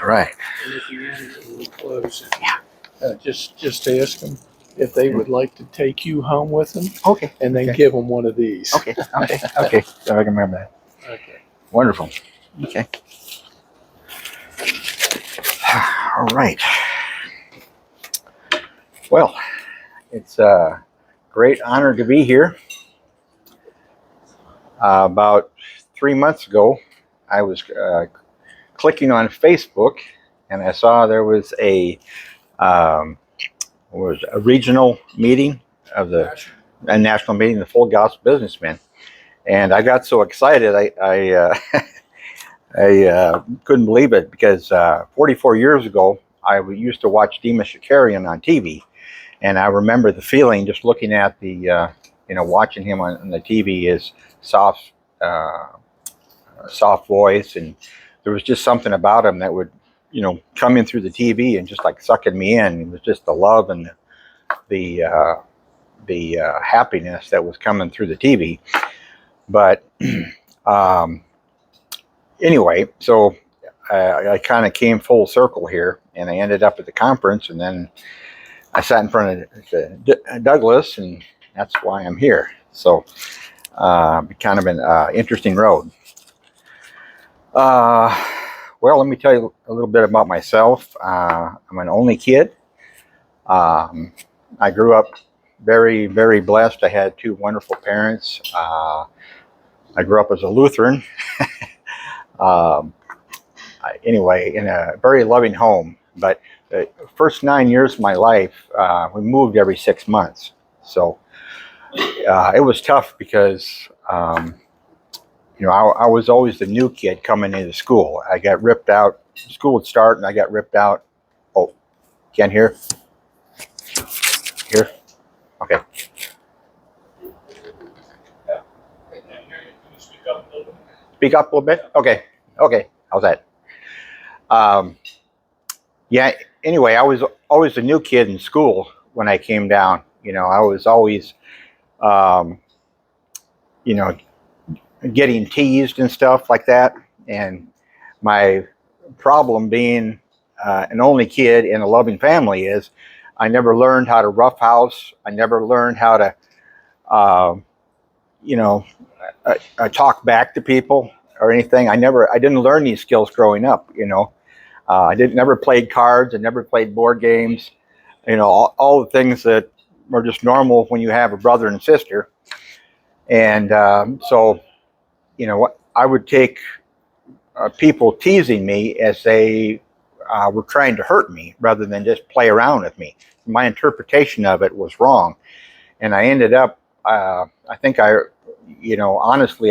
right. And if you enter a little close, Yeah. just ask them if they would like to take you home with them, Okay. and then Okay. give them one of these. Okay. Okay. So I can remember that. Okay. Wonderful. Okay. All right. Well, it's a great honor to be here. About 3 months ago, I was clicking on Facebook, and I saw there was a regional meeting of a national meeting, the Full Gospel Businessmen, and I got so excited I couldn't believe it because 44 years ago I used to watch Demas Shakarian on TV, and I remember the feeling just looking at watching him on the TV, his soft voice, and there was just something about him that would come in through the TV and just like sucking me in. It was just the love and the happiness that was coming through the TV. But anyway, so I kind of came full circle here, and I ended up at the conference, and then I sat in front of Douglas, and that's why I'm here. So kind of an interesting road. Well, let me tell you a little bit about myself. I'm an only kid. I grew up very, very blessed. I had two wonderful parents. I grew up as a Lutheran. Anyway, in a very loving home. But the first 9 years of my life, we moved every 6 months. So it was tough because, I was always the new kid coming into school. I got ripped out. School would start, and I got ripped out. Oh, can't hear? Here? Okay. Speak up a little bit? Okay. Okay. How's that? Yeah, anyway, I was always the new kid in school when I came down. I was always, getting teased and stuff like that. And my problem being an only kid in a loving family is I never learned how to roughhouse. I never learned how to, talk back to people or anything. I didn't learn these skills growing up. I never played cards. I never played board games. All the things that are just normal when you have a brother and sister. And so, I would take people teasing me as they were trying to hurt me rather than just play around with me. My interpretation of it was wrong. And I ended up, honestly,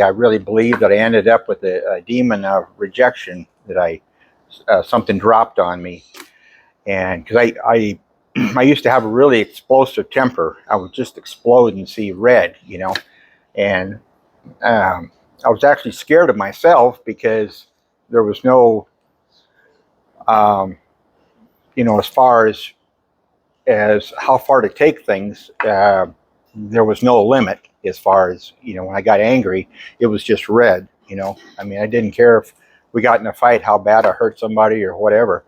I really believe that I ended up with a demon of rejection that something dropped on me. And because I used to have a really explosive temper. I would just explode and see red, and I was actually scared of myself because there was no, as far as how far to take things, there was no limit as far as, when I got angry, it was just red, I mean, I didn't care if we got in a fight, how bad I hurt somebody or whatever.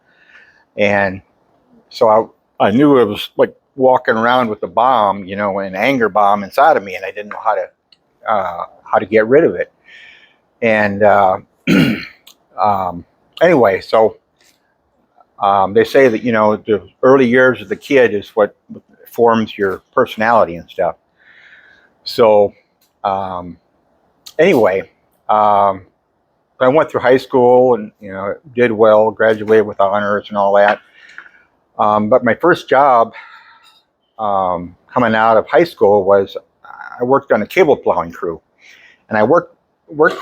And so I knew it was like walking around with a bomb, an anger bomb inside of me, and I didn't know how to get rid of it. And anyway, so they say that the early years of the kid is what forms your personality and stuff. So anyway, I went through high school and did well, graduated with honors and all that. But my first job coming out of high school was I worked on a cable plowing crew, and I worked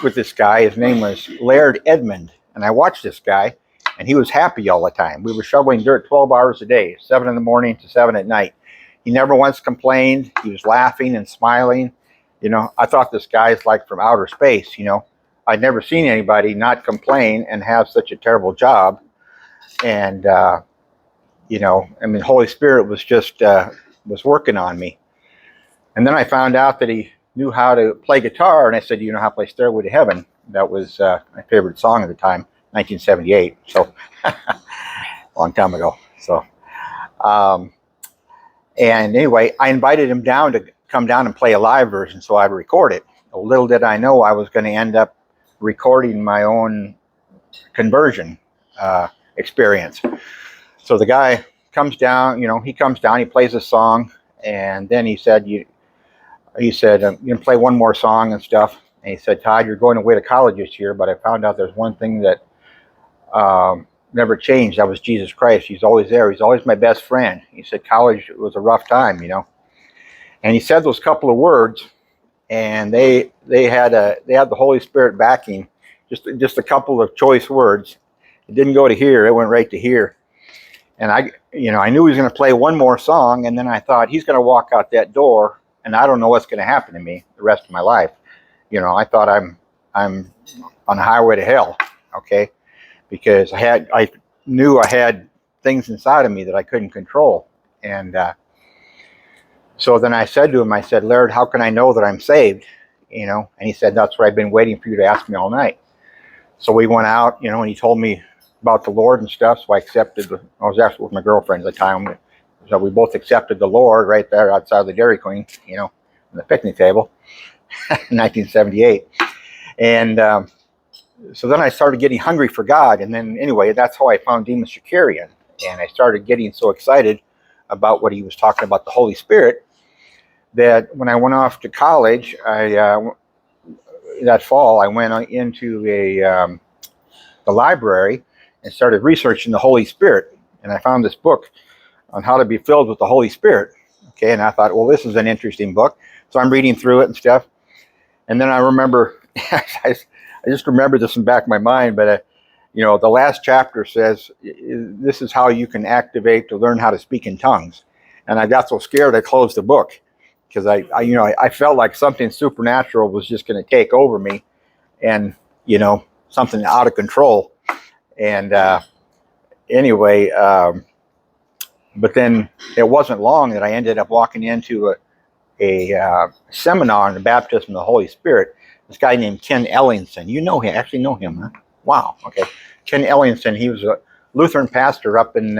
with this guy. His name was Laird Edmund, and I watched this guy, and he was happy all the time. We were shoveling dirt 12 hours a day, 7 in the morning to 7 at night. He never once complained. He was laughing and smiling. I thought this guy's like from outer space. I'd never seen anybody not complain and have such a terrible job. And Holy Spirit was just was working on me. And then I found out that he knew how to play guitar, and I said, "Do you know how to play Stairway to Heaven?" That was my favorite song at the time. 1978. So a long time ago. So, um, and anyway, I invited him down to come down and play a live version so I'd record it. Little did I know I was going to end up recording my own conversion experience. So the guy comes down, he comes down, he plays a song, and then he said, I'm going to play one more song and stuff. And he said, Todd, you're going away to college this year, but I found out there's one thing that never changed. That was Jesus Christ. He's always there. He's always my best friend. He said college was a rough time, And he said those couple of words, and they had the Holy Spirit backing. Just a couple of choice words. It didn't go to here. It went right to here. And I knew he was going to play one more song, and then I thought he's going to walk out that door, and I don't know what's going to happen to me the rest of my life. I thought I'm on the highway to hell. Okay. Because I knew I had things inside of me that I couldn't control. And so then I said to him, I said, Laird, how can I know that I'm saved? And he said, that's what I've been waiting for you to ask me all night. So we went out, and he told me about the Lord and stuff. So I was actually with my girlfriend at the time. So we both accepted the Lord right there outside the Dairy Queen, on the picnic table, 1978. And so then I started getting hungry for God. And then anyway, that's how I found Demas Shakarian. And I started getting so excited about what he was talking about, the Holy Spirit, that when I went off to college, that fall, I went into the library and started researching the Holy Spirit. And I found this book on how to be filled with the Holy Spirit. Okay, and I thought, well, this is an interesting book. So I'm reading through it and stuff. And then I remember, I just remember this in the back of my mind, but the last chapter says, this is how you can activate to learn how to speak in tongues. And I got so scared I closed the book because I felt like something supernatural was just going to take over me, and something out of control. And anyway, but then it wasn't long that I ended up walking into a seminar on the baptism of the Holy Spirit. This guy named Ken Ellingson. You know him, actually know him, huh? Wow, okay. Ken Ellingson, he was a Lutheran pastor up in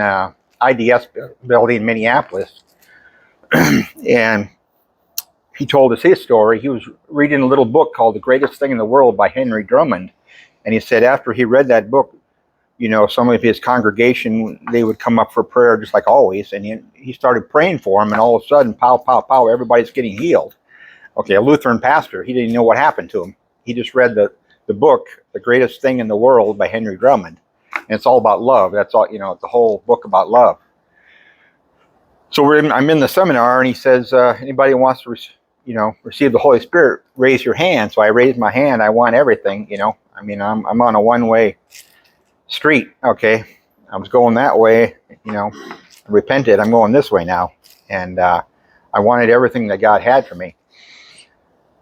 IDS building in Minneapolis. And he told us his story. He was reading a little book called The Greatest Thing in the World by Henry Drummond. And he said after he read that book, some of his congregation, they would come up for prayer just like always. And he started praying for them, and all of a sudden, pow, pow, pow, everybody's getting healed. Okay, a Lutheran pastor, he didn't know what happened to him. He just read the book, The Greatest Thing in the World by Henry Drummond. And it's all about love. That's all, the whole book about love. So I'm in the seminar, and he says, anybody who wants to, receive the Holy Spirit, raise your hand. So I raised my hand. I want everything, I'm on a one-way street. Okay. I was going that way, I repented. I'm going this way now. And I wanted everything that God had for me.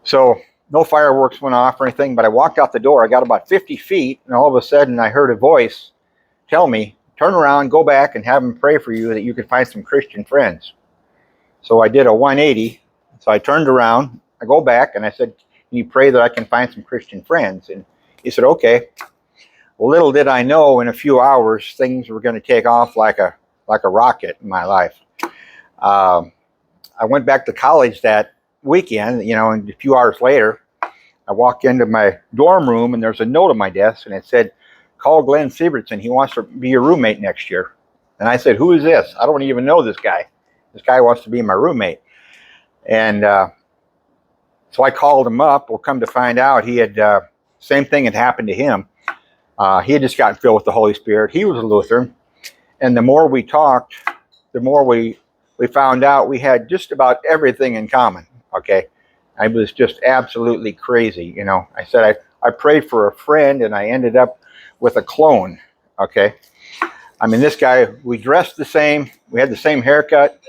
So no fireworks went off or anything, but I walked out the door. I got about 50 feet, and all of a sudden I heard a voice tell me, turn around, go back, and have them pray for you that you could find some Christian friends. So I did a 180. So I turned around, I go back, and I said, can you pray that I can find some Christian friends? And he said, okay. Well, little did I know, in a few hours, things were going to take off like a rocket in my life. I went back to college that weekend, and a few hours later, I walked into my dorm room, and there's a note on my desk, and it said, call Glenn Siebertson. He wants to be your roommate next year. And I said, who is this? I don't even know this guy. This guy wants to be my roommate. And so I called him up. Well, come to find out, he had, same thing had happened to him. He had just gotten filled with the Holy Spirit. He was a Lutheran. And the more we talked, the more we found out we had just about everything in common. Okay. I was just absolutely crazy. I said, I prayed for a friend, and I ended up with a clone. Okay. This guy, we dressed the same. We had the same haircut.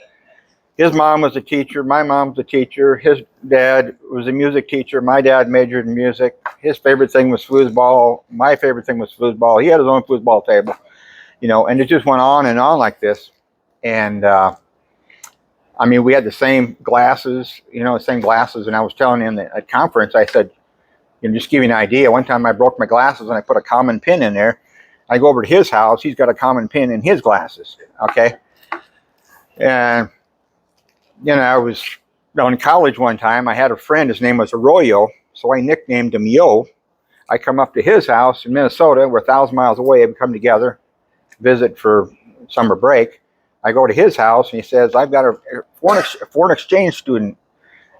His mom was a teacher. My mom was a teacher. His dad was a music teacher. My dad majored in music. His favorite thing was foosball. My favorite thing was foosball. He had his own foosball table, and it just went on and on like this. And, we had the same glasses, the same glasses. And I was telling him that at conference, I said, just give you an idea. One time I broke my glasses and I put a common pin in there. I go over to his house. He's got a common pin in his glasses. Okay. And, I was down in college one time. I had a friend. His name was Arroyo. So I nicknamed him Yo. I come up to his house in Minnesota. We're 1,000 miles away. We come together, visit for summer break. I go to his house, and he says, I've got a foreign exchange student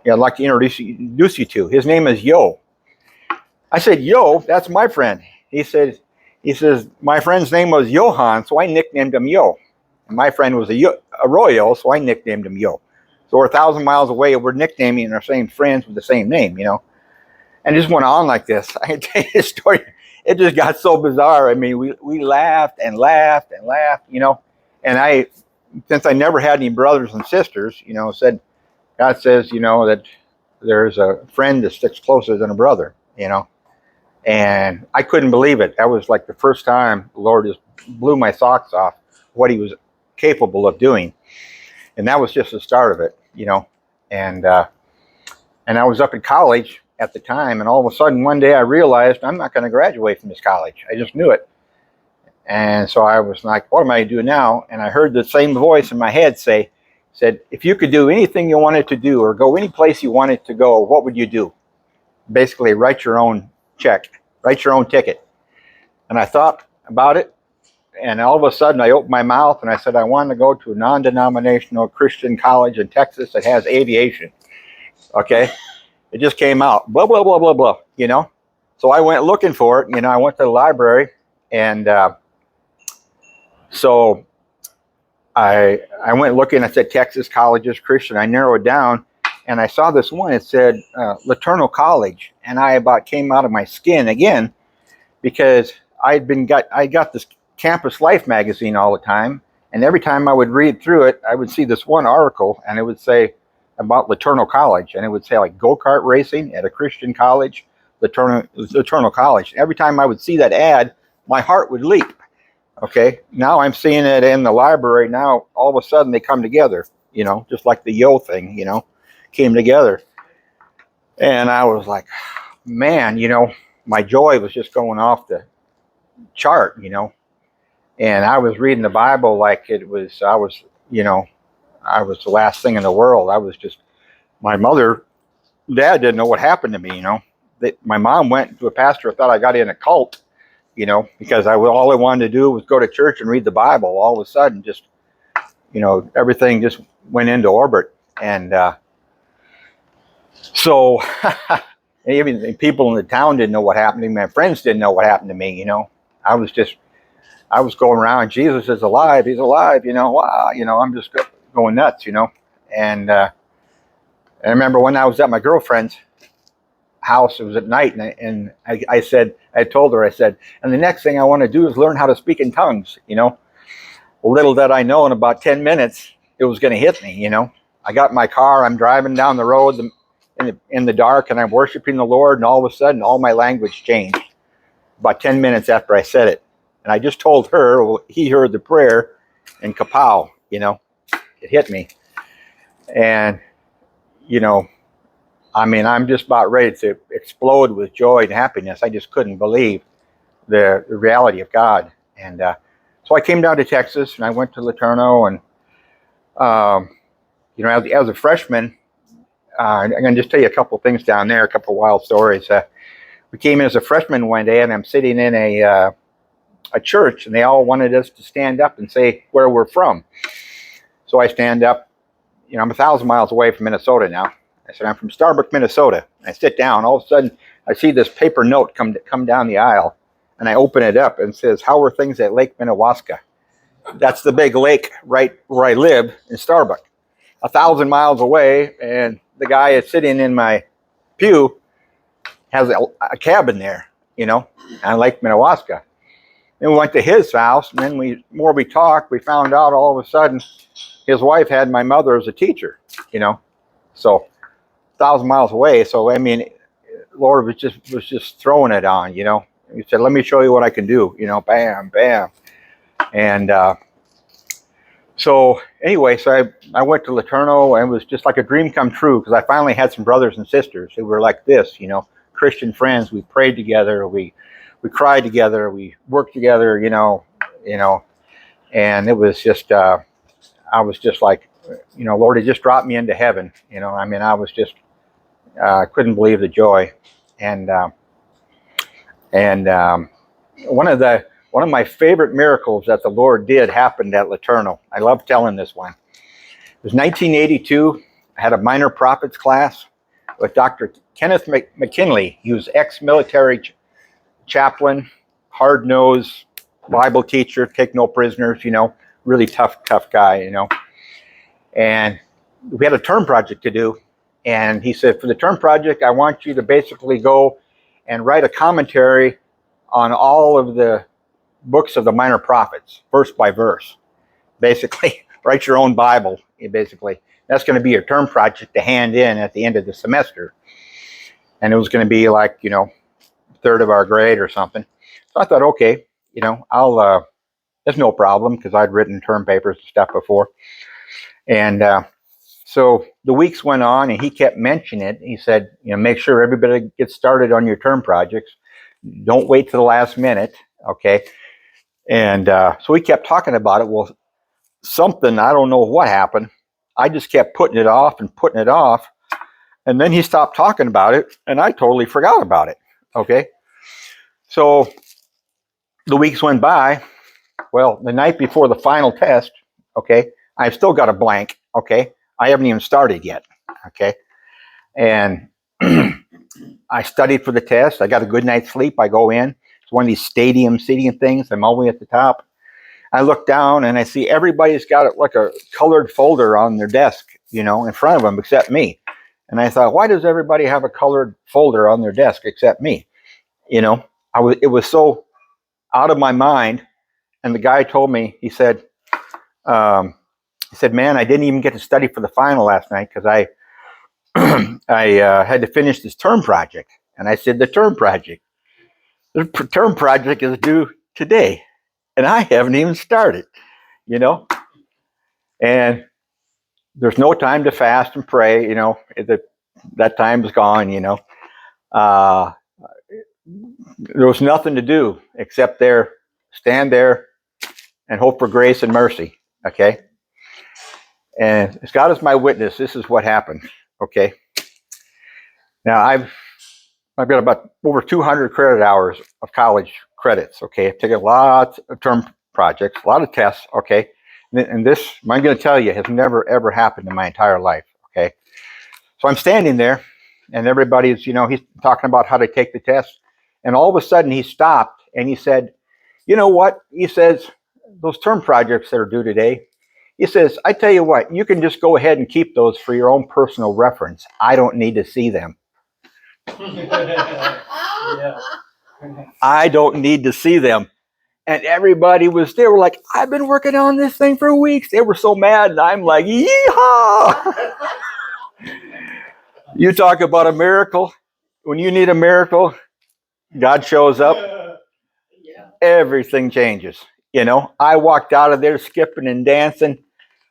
I'd like to introduce you to. His name is Yo. I said, Yo, that's my friend. He says, my friend's name was Johan, so I nicknamed him Yo. And my friend was Arroyo, so I nicknamed him Yo. So we're 1,000 miles away. We're nicknaming our same friends with the same name, And it just went on like this. I can tell you this story. It just got so bizarre. I mean, we laughed and laughed and laughed, And since I never had any brothers and sisters, said, God says, that there's a friend that sticks closer than a brother, And I couldn't believe it. That was like the first time the Lord just blew my socks off what he was capable of doing. And that was just the start of it, And I was up in college at the time, and all of a sudden one day I realized I'm not going to graduate from this college. I just knew it. And so I was like, what am I going to do now? And I heard the same voice in my head said, if you could do anything you wanted to do or go any place you wanted to go, what would you do? Basically, write your own check, write your own ticket. And I thought about it, and all of a sudden I opened my mouth and I said, I want to go to a non-denominational Christian college in Texas that has aviation. Okay? It just came out, blah, blah, blah, blah, blah, So I went looking for it, I went to the library, and so I went looking. I said, Texas colleges, Christian. I narrowed down, and I saw this one. It said Laternal College, and I about came out of my skin again because I got this Campus Life magazine all the time, and every time I would read through it, I would see this one article, and it would say about Laternal College, and it would say like go-kart racing at a Christian college, Laternal College. Every time I would see that ad, my heart would leap. Okay, now I'm seeing it in the library. Now all of a sudden they come together, just like the Yo thing, came together. And I was like, man, my joy was just going off the chart, And I was reading the Bible like I was the last thing in the world. I was just, my dad didn't know what happened to me, My mom went to a pastor, thought I got in a cult, because all I wanted to do was go to church and read the Bible. All of a sudden, just, everything just went into orbit. And so even people in the town didn't know what happened to me. My friends didn't know what happened to me, I was going around, Jesus is alive, he's alive, wow, I'm just going nuts, And I remember when I was at my girlfriend's house, it was at night, and I told her, and the next thing I want to do is learn how to speak in tongues, Little did I know, in about 10 minutes, it was going to hit me, I got in my car, I'm driving down the road in the dark, and I'm worshiping the Lord, and all of a sudden, all my language changed about 10 minutes after I said it. And I just told her, well, he heard the prayer, and kapow, it hit me. And, I'm just about ready to explode with joy and happiness. I just couldn't believe the reality of God. And so I came down to Texas, and I went to Laterno, and, as a freshman, I'm going to just tell you a couple of things down there, a couple of wild stories. We came in as a freshman one day, and I'm sitting in a church, and they all wanted us to stand up and say where we're from. So I stand up. I'm 1,000 miles away from Minnesota now. I said, I'm from Starbuck, Minnesota. I sit down. All of a sudden, I see this paper note come down the aisle, and I open it up, and it says, how are things at Lake Minnewaska? That's the big lake right where I live in Starbuck, 1,000 miles away, and the guy is sitting in my pew has a cabin there, on Lake Minnewaska. Then we went to his house, and then we talked, we found out all of a sudden his wife had my mother as a teacher, so 1,000 miles away. So Lord was just throwing it on, He said, let me show you what I can do, bam, bam. And so anyway, so I went to Laterno, and it was just like a dream come true, because I finally had some brothers and sisters who were like this, Christian friends. We prayed together, we we cried together, we worked together, and it was just, I was just like, Lord, it just dropped me into heaven. I mean, I was just, couldn't believe the joy. And, and one of my favorite miracles that the Lord did happened at Laternal. I love telling this one. It was 1982. I had a minor prophets class with Dr. Kenneth McKinley. He was ex-military chaplain, hard-nosed Bible teacher, take no prisoners, really tough guy, And we had a term project to do. And he said, for the term project, I want you to basically go and write a commentary on all of the books of the minor prophets, verse by verse. Basically, write your own Bible, basically. That's going to be your term project to hand in at the end of the semester. And it was going to be like, third of our grade or something. So I thought, okay, I'll, there's no problem because I'd written term papers and stuff before. And so the weeks went on and he kept mentioning it. He said, make sure everybody gets started on your term projects. Don't wait to the last minute. Okay. And so we kept talking about it. Well, something, I don't know what happened. I just kept putting it off and putting it off. And then he stopped talking about it and I totally forgot about it. Okay. So the weeks went by. Well, the night before the final test, okay, I've still got a blank. Okay. I haven't even started yet. Okay. And I studied for the test. I got a good night's sleep. I go in. It's one of these stadium seating things. I'm all the way at the top. I look down and I see everybody's got it like a colored folder on their desk, in front of them except me. And I thought, why does everybody have a colored folder on their desk except me? It was so out of my mind. And the guy told me, he said, man, I didn't even get to study for the final last night because I had to finish this term project. And I said, the term project is due today. And I haven't even started, and there's no time to fast and pray, that time is gone, there was nothing to do except stand there and hope for grace and mercy. Okay. And as God is my witness, this is what happened. Okay. Now I've got about over 200 credit hours of college credits. Okay. I've taken lots of term projects, a lot of tests. Okay. And this, I'm going to tell you, has never, ever happened in my entire life. Okay. So I'm standing there and everybody's, he's talking about how to take the test. And all of a sudden he stopped and he said, you know what? He says, those term projects that are due today, he says, I tell you what, you can just go ahead and keep those for your own personal reference. I don't need to see them. I don't need to see them. And everybody was there. We're like, I've been working on this thing for weeks. They were so mad. And I'm like, yeehaw. You talk about a miracle. When you need a miracle, God shows up. Everything changes. I walked out of there skipping and dancing.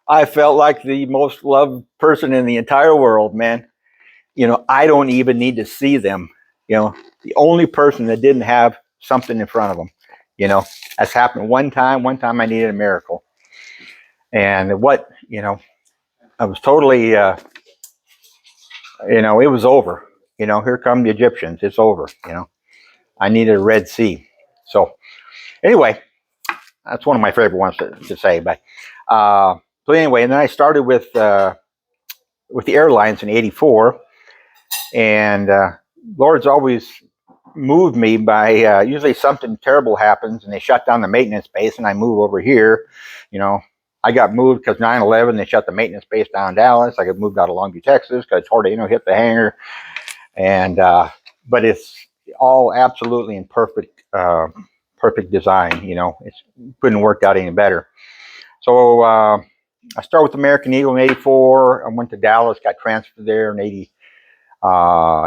I felt like the most loved person in the entire world, man. I don't even need to see them. The only person that didn't have something in front of them. That's happened one time. One time I needed a miracle. And I was totally, it was over. Here come the Egyptians. It's over. I needed a Red Sea. So anyway, that's one of my favorite ones to say. But so anyway, and then I started with the airlines in '84. And Lord's always moved me by usually something terrible happens and they shut down the maintenance base and I move over here. I got moved because 9/11, they shut the maintenance base down in Dallas. I got moved out of Longview, Texas because a tornado hit the hangar. And but it's all absolutely in perfect design. It couldn't work out any better. So I started with American Eagle in '84. I went to Dallas, got transferred there in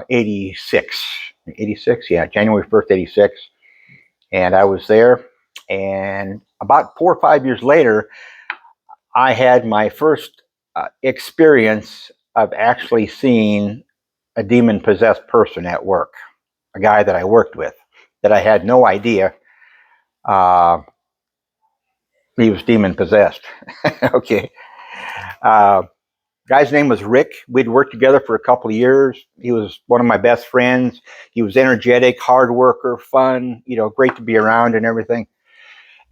86, yeah, January 1st, '86. And I was there. And about 4 or 5 years later, I had my first experience of actually seeing a demon-possessed person at work, a guy that I worked with. that I had no idea he was demon possessed. Okay. Uh, Guy's name was Rick. We'd worked together for a couple of years. He was one of my best friends. He was energetic, hard worker, fun, great to be around and everything.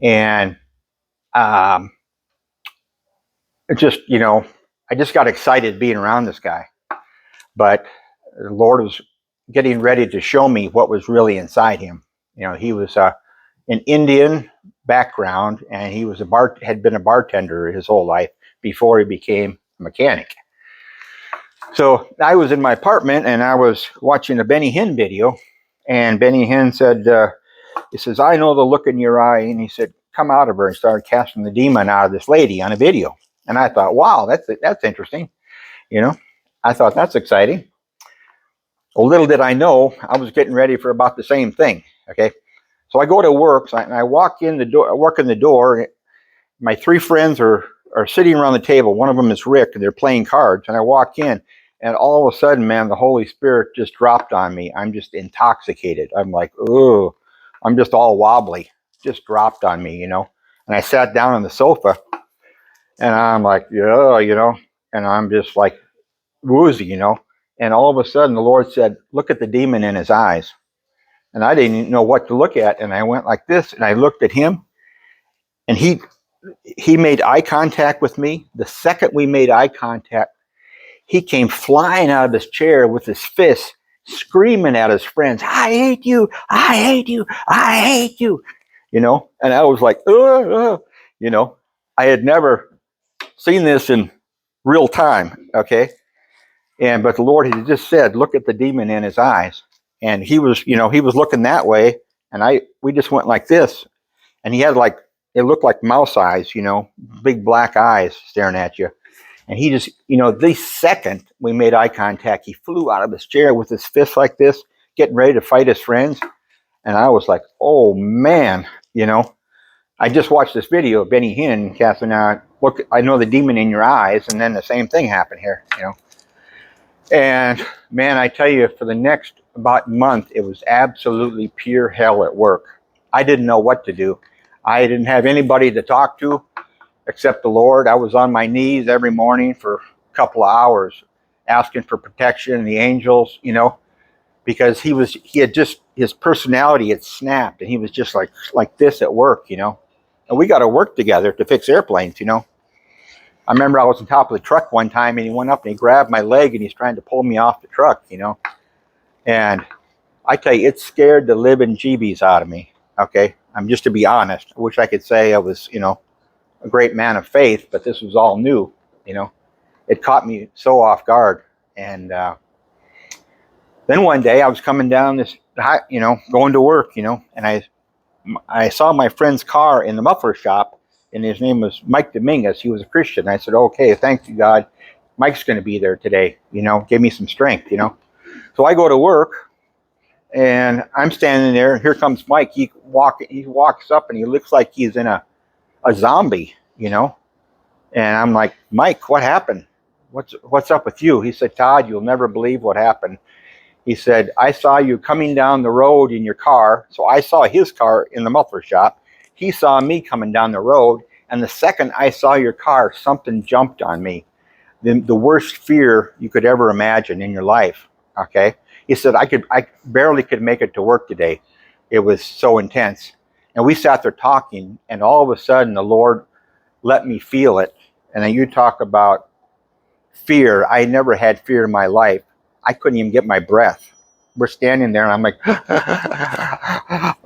And um, it just, I just got excited being around this guy. But the Lord was getting ready to show me what was really inside him. He was an Indian background, and he was had been a bartender his whole life before he became a mechanic. So I was in my apartment and I was watching a Benny Hinn video, and Benny Hinn said, he says, "I know the look in your eye," and he said, "Come out of her," and started casting the demon out of this lady on a video. And I thought, wow, that's interesting. I thought that's exciting. Well, little did I know, I was getting ready for about the same thing. Okay, so I go to work, and I walk in the door. I walk in the door. My three friends are sitting around the table. One of them is Rick, and they're playing cards. And I walk in, and all of a sudden, man, the Holy Spirit just dropped on me. I'm just intoxicated. I'm like, ooh, I'm just all wobbly. Just dropped on me, And I sat down on the sofa, and I'm like, yeah, and I'm just like woozy, And all of a sudden, the Lord said, "Look at the demon in his eyes." And I didn't know what to look at. And I went like this, and I looked at him, and he made eye contact with me. The second we made eye contact, he came flying out of his chair with his fist, screaming at his friends, "I hate you, I hate you, I hate you." And I was like, I had never seen this in real time. Okay. But the Lord had just said, "Look at the demon in his eyes." And he was looking that way. And we just went like this. And he had it looked like mouse eyes, big black eyes staring at you. And he just, the second we made eye contact, he flew out of his chair with his fist like this, getting ready to fight his friends. And I was like, oh man, I just watched this video of Benny Hinn casting out, "Look, I know the demon in your eyes." And then the same thing happened here, And man, I tell you, for the next about month, it was absolutely pure hell at work. I didn't know what to do. I didn't have anybody to talk to except the Lord. I was on my knees every morning for a couple of hours asking for protection, the angels, because his personality had snapped, and he was just like this at work, And we got to work together to fix airplanes, I remember I was on top of the truck one time, and he went up and he grabbed my leg, and he's trying to pull me off the truck, And I tell you, it scared the living jeebies out of me. Okay, I'm just to be honest. I wish I could say I was, a great man of faith, but this was all new. It caught me so off guard. And then one day I was coming down this, going to work, and I saw my friend's car in the muffler shop, and his name was Mike Dominguez. He was a Christian. I said, "Okay, thank you, God. Mike's going to be there today. Give me some strength." So I go to work, and I'm standing there. And here comes Mike. He walks up, and he looks like he's in a zombie, And I'm like, "Mike, what happened? What's up with you?" He said, "Todd, you'll never believe what happened." He said, "I saw you coming down the road in your car." So I saw his car in the muffler shop. He saw me coming down the road. And the second I saw your car, something jumped on me. The worst fear you could ever imagine in your life. Okay. He said, I barely could make it to work today. It was so intense. And we sat there talking, and all of a sudden the Lord let me feel it. And then you talk about fear. I never had fear in my life. I couldn't even get my breath. We're standing there, and I'm like,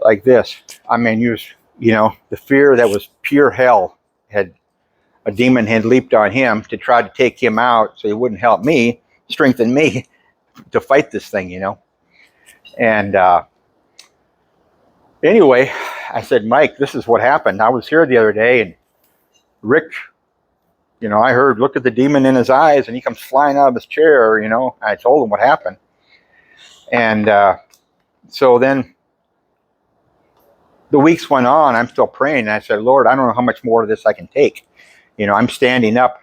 like this. I mean, the fear that was pure hell. A demon had leaped on him to try to take him out so he wouldn't help me, strengthen me to fight this thing, And anyway, I said, "Mike, this is what happened. I was here the other day, and Rick, I heard, look at the demon in his eyes, and he comes flying out of his chair, I told him what happened." And so then the weeks went on. I'm still praying, and I said, "Lord, I don't know how much more of this I can take." I'm standing up,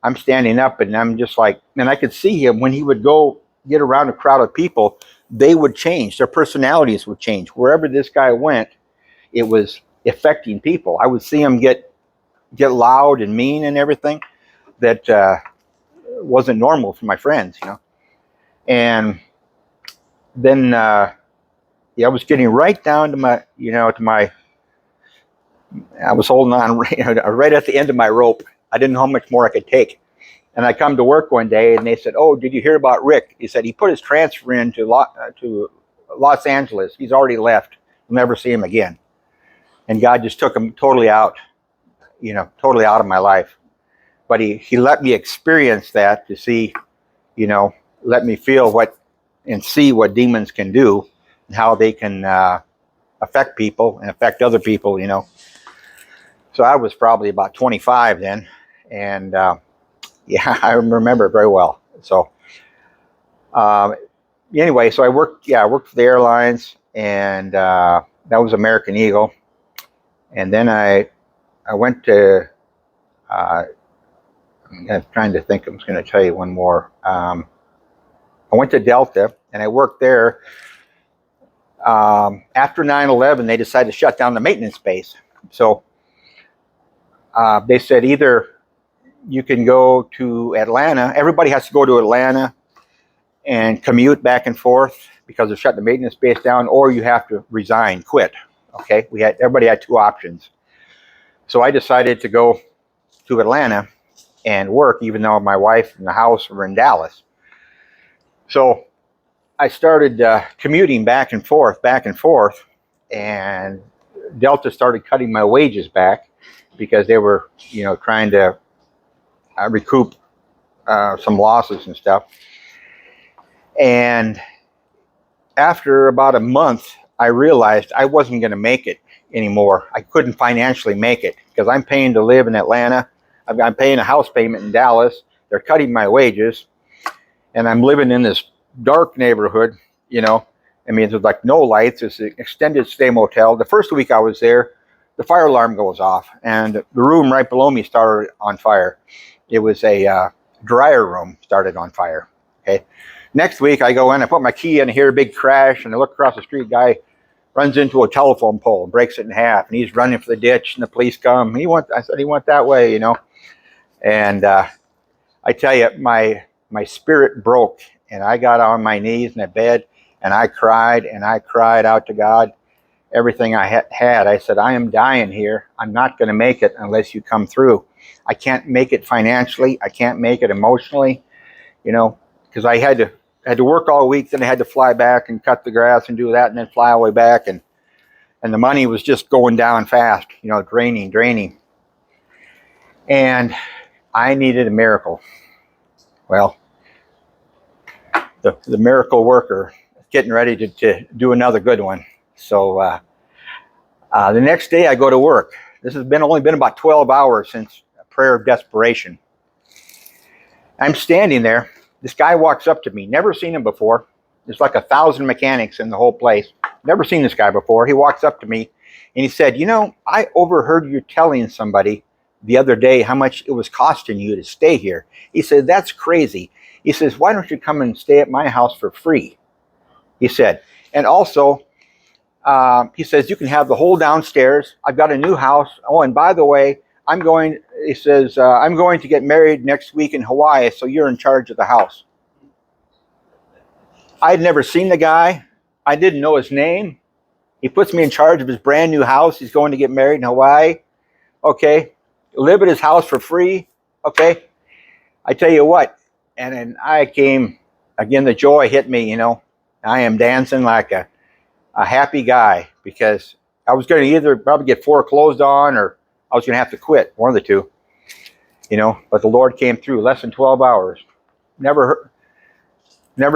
and I'm just like, and I could see him when he would go get around a crowd of people. they would change. Their personalities would change. Wherever this guy went, it was affecting people. I would see him get loud and mean and everything that wasn't normal for my friends, you know. And then yeah, I was getting right down to my, you know, I was holding on right at the end of my rope. I didn't know how much more I could take. And I come to work one day, and they said, "Oh, did you hear about Rick?" He said he put his transfer in to Los Angeles. He's already left. We'll never see him again. And God just took him totally out, you know, totally out of my life. But he let me experience that to see, you know, let me feel what and see what demons can do and how they can affect people and affect other people, you know. So I was probably about 25 then, and yeah, I remember it very well. So anyway, so I worked for the airlines, and that was American Eagle. And then I went to, I'm trying to think, I was going to tell you one more. I went to Delta, and I worked there. After 9/11, they decided to shut down the maintenance base. So they said either you can go to Atlanta. Everybody has to go to Atlanta and commute back and forth because they're shutting the maintenance base down, or you have to resign, quit. Okay, everybody had two options. So I decided to go to Atlanta and work, even though my wife and the house were in Dallas. So I started commuting back and forth, and Delta started cutting my wages back because they were, you know, trying to recoup some losses and stuff. And after about a month, I realized I wasn't going to make it anymore. I couldn't financially make it because I'm paying to live in Atlanta. I'm paying a house payment in Dallas. They're cutting my wages, and I'm living in this dark neighborhood, you know. I mean, there's like no lights. It's an extended stay motel. The first week I was there, the fire alarm goes off, and the room right below me started on fire. It was a dryer room started on fire. Okay. Next week I go in, I put my key in, I hear a big crash, and I look across the street. Guy runs into a telephone pole and breaks it in half, and he's running for the ditch, and the police come. I said he went that way, you know. And I tell you, my spirit broke, and I got on my knees in the bed, and I cried out to God everything I had. I said, I am dying here. I'm not going to make it unless you come through. I can't make it financially. I can't make it emotionally, you know, because I had to work all week. Then I had to fly back and cut the grass and do that, and then fly all the way back, and the money was just going down fast, you know, draining. And I needed a miracle. Well, the miracle worker is getting ready to do another good one. So the next day I go to work. This has only been about 12 hours since a prayer of desperation. I'm standing there. This guy walks up to me. Never seen him before. There's like 1,000 mechanics in the whole place. Never seen this guy before. He walks up to me and he said, you know, I overheard you telling somebody the other day how much it was costing you to stay here. He said, that's crazy. He says, why don't you come and stay at my house for free? He said, and also, he says, you can have the whole downstairs. I've got a new house. Oh, and by the way, he says, I'm going to get married next week in Hawaii, so you're in charge of the house. I'd never seen the guy. I didn't know his name. He puts me in charge of his brand new house. He's going to get married in Hawaii. Okay. Live at his house for free. Okay. I tell you what. And then I came, again, the joy hit me, you know. I am dancing like a happy guy because I was going to either probably get foreclosed on or I was going to have to quit, one of the two, you know. But the Lord came through, less than 12 hours. Never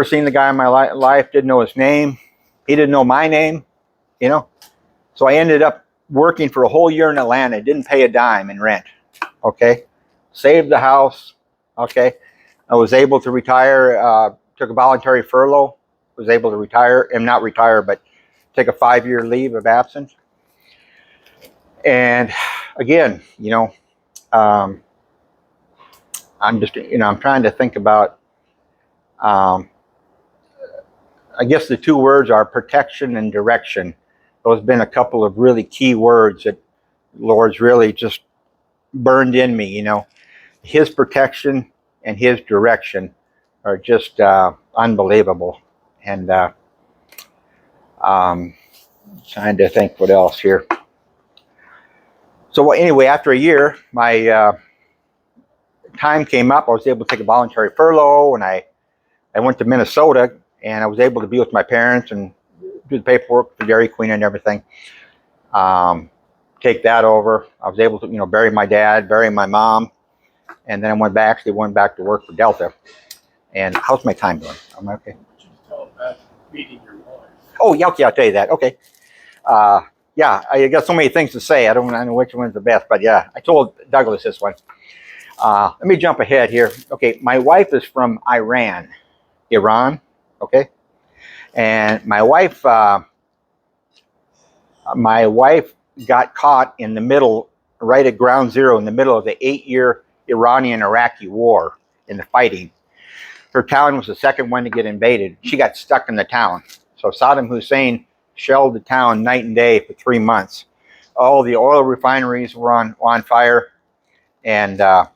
seen the guy in my life, didn't know his name. He didn't know my name, you know. So I ended up working for a whole year in Atlanta, didn't pay a dime in rent, okay. Saved the house, okay. I was able to retire, took a voluntary furlough, was able to retire, and not retire, but take a 5-year leave of absence. And again, you know, I'm just, you know, I'm trying to think about I guess the two words are protection and direction. Those have been a couple of really key words that Lord's really just burned in me, you know. His protection and his direction are just unbelievable. And trying to think what else here. So anyway, after a year, my time came up. I was able to take a voluntary furlough, and I went to Minnesota, and I was able to be with my parents and do the paperwork for Dairy Queen and everything. Take that over. I was able to, you know, bury my dad, bury my mom, and then I went back to work for Delta. And how's my time doing? Am I okay? Would you tell about meeting your wife? Oh, yeah, okay, I'll tell you that. Okay. Yeah, I got so many things to say. I don't know which one's the best, but yeah, I told Douglas this one. Let me jump ahead here. Okay, my wife is from Iran, okay? And my wife got caught in the middle, right at ground zero, in the middle of the 8-year Iranian-Iraqi war in the fighting. Her town was the second one to get invaded. She got stuck in the town. So Saddam Hussein shelled the town night and day for 3 months. All the oil refineries were on fire. And let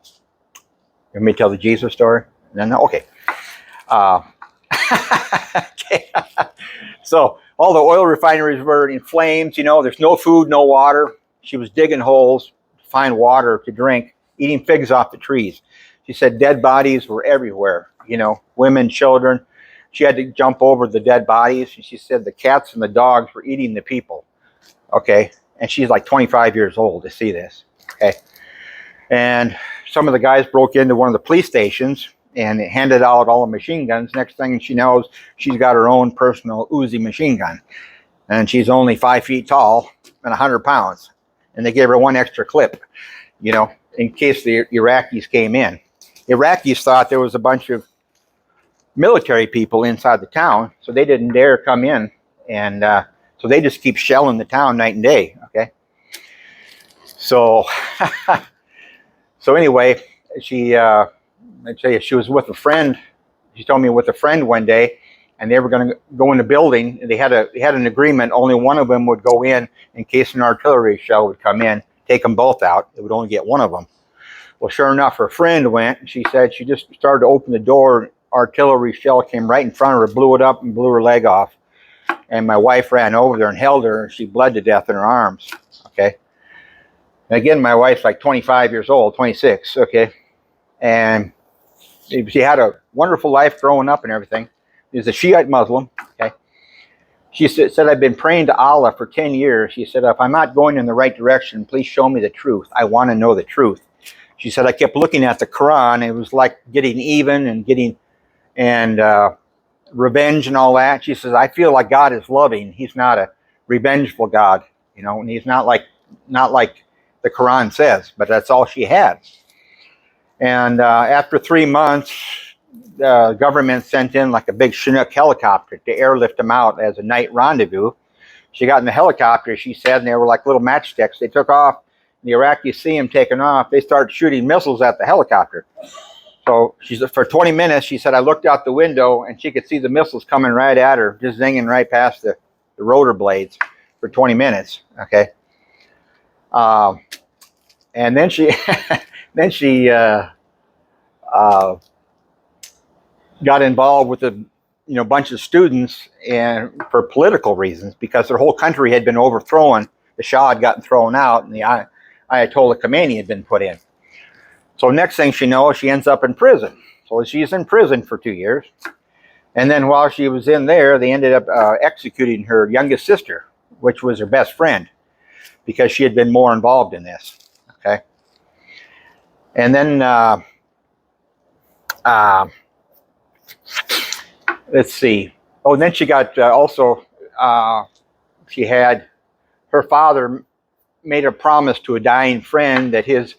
me tell the Jesus story. No, okay. Okay. So all the oil refineries were in flames. You know, there's no food, no water. She was digging holes to find water to drink, eating figs off the trees. She said dead bodies were everywhere. You know, women, children. She had to jump over the dead bodies. She said the cats and the dogs were eating the people. Okay. And she's like 25 years old to see this. Okay. And some of the guys broke into one of the police stations and handed out all the machine guns. Next thing she knows, she's got her own personal Uzi machine gun. And she's only 5 feet tall and 100 pounds. And they gave her one extra clip, you know, in case the Iraqis came in. Iraqis thought there was a bunch of military people inside the town, so they didn't dare come in, and so they just keep shelling the town night and day. Okay, so so anyway, she I tell you, she was with a friend. She told me with a friend one day, and they were going to go in the building. They had an agreement. Only one of them would go in case an artillery shell would come in, take them both out. It would only get one of them. Well, sure enough, her friend went. She said she just started to open the door. Artillery shell came right in front of her, blew it up, and blew her leg off. And my wife ran over there and held her, and she bled to death in her arms. Okay. And again, my wife's like 25 years old, 26. Okay. And she had a wonderful life growing up and everything. She's a Shiite Muslim. Okay. She said, I've been praying to Allah for 10 years. She said, if I'm not going in the right direction, please show me the truth. I want to know the truth. She said, I kept looking at the Quran. It was like getting even and getting revenge and all that. She says, I feel like God is loving. He's not a revengeful God, you know, and he's not like the Quran says, but that's all she had. And after 3 months, the government sent in like a big Chinook helicopter to airlift them out as a night rendezvous. She got in the helicopter, she said, and they were like little matchsticks. They took off. The Iraqis see them taking off. They started shooting missiles at the helicopter. So she said, for 20 minutes, she said, I looked out the window and she could see the missiles coming right at her, just zinging right past the rotor blades for 20 minutes. Okay. And then she, got involved with a bunch of students, and for political reasons, because their whole country had been overthrown. The Shah had gotten thrown out, and the Ayatollah Khomeini had been put in. So next thing she knows, she ends up in prison. So she's in prison for 2 years. And then while she was in there, they ended up executing her youngest sister, which was her best friend, because she had been more involved in this. Okay. And then, let's see. Oh, and then she got she had, her father made a promise to a dying friend that his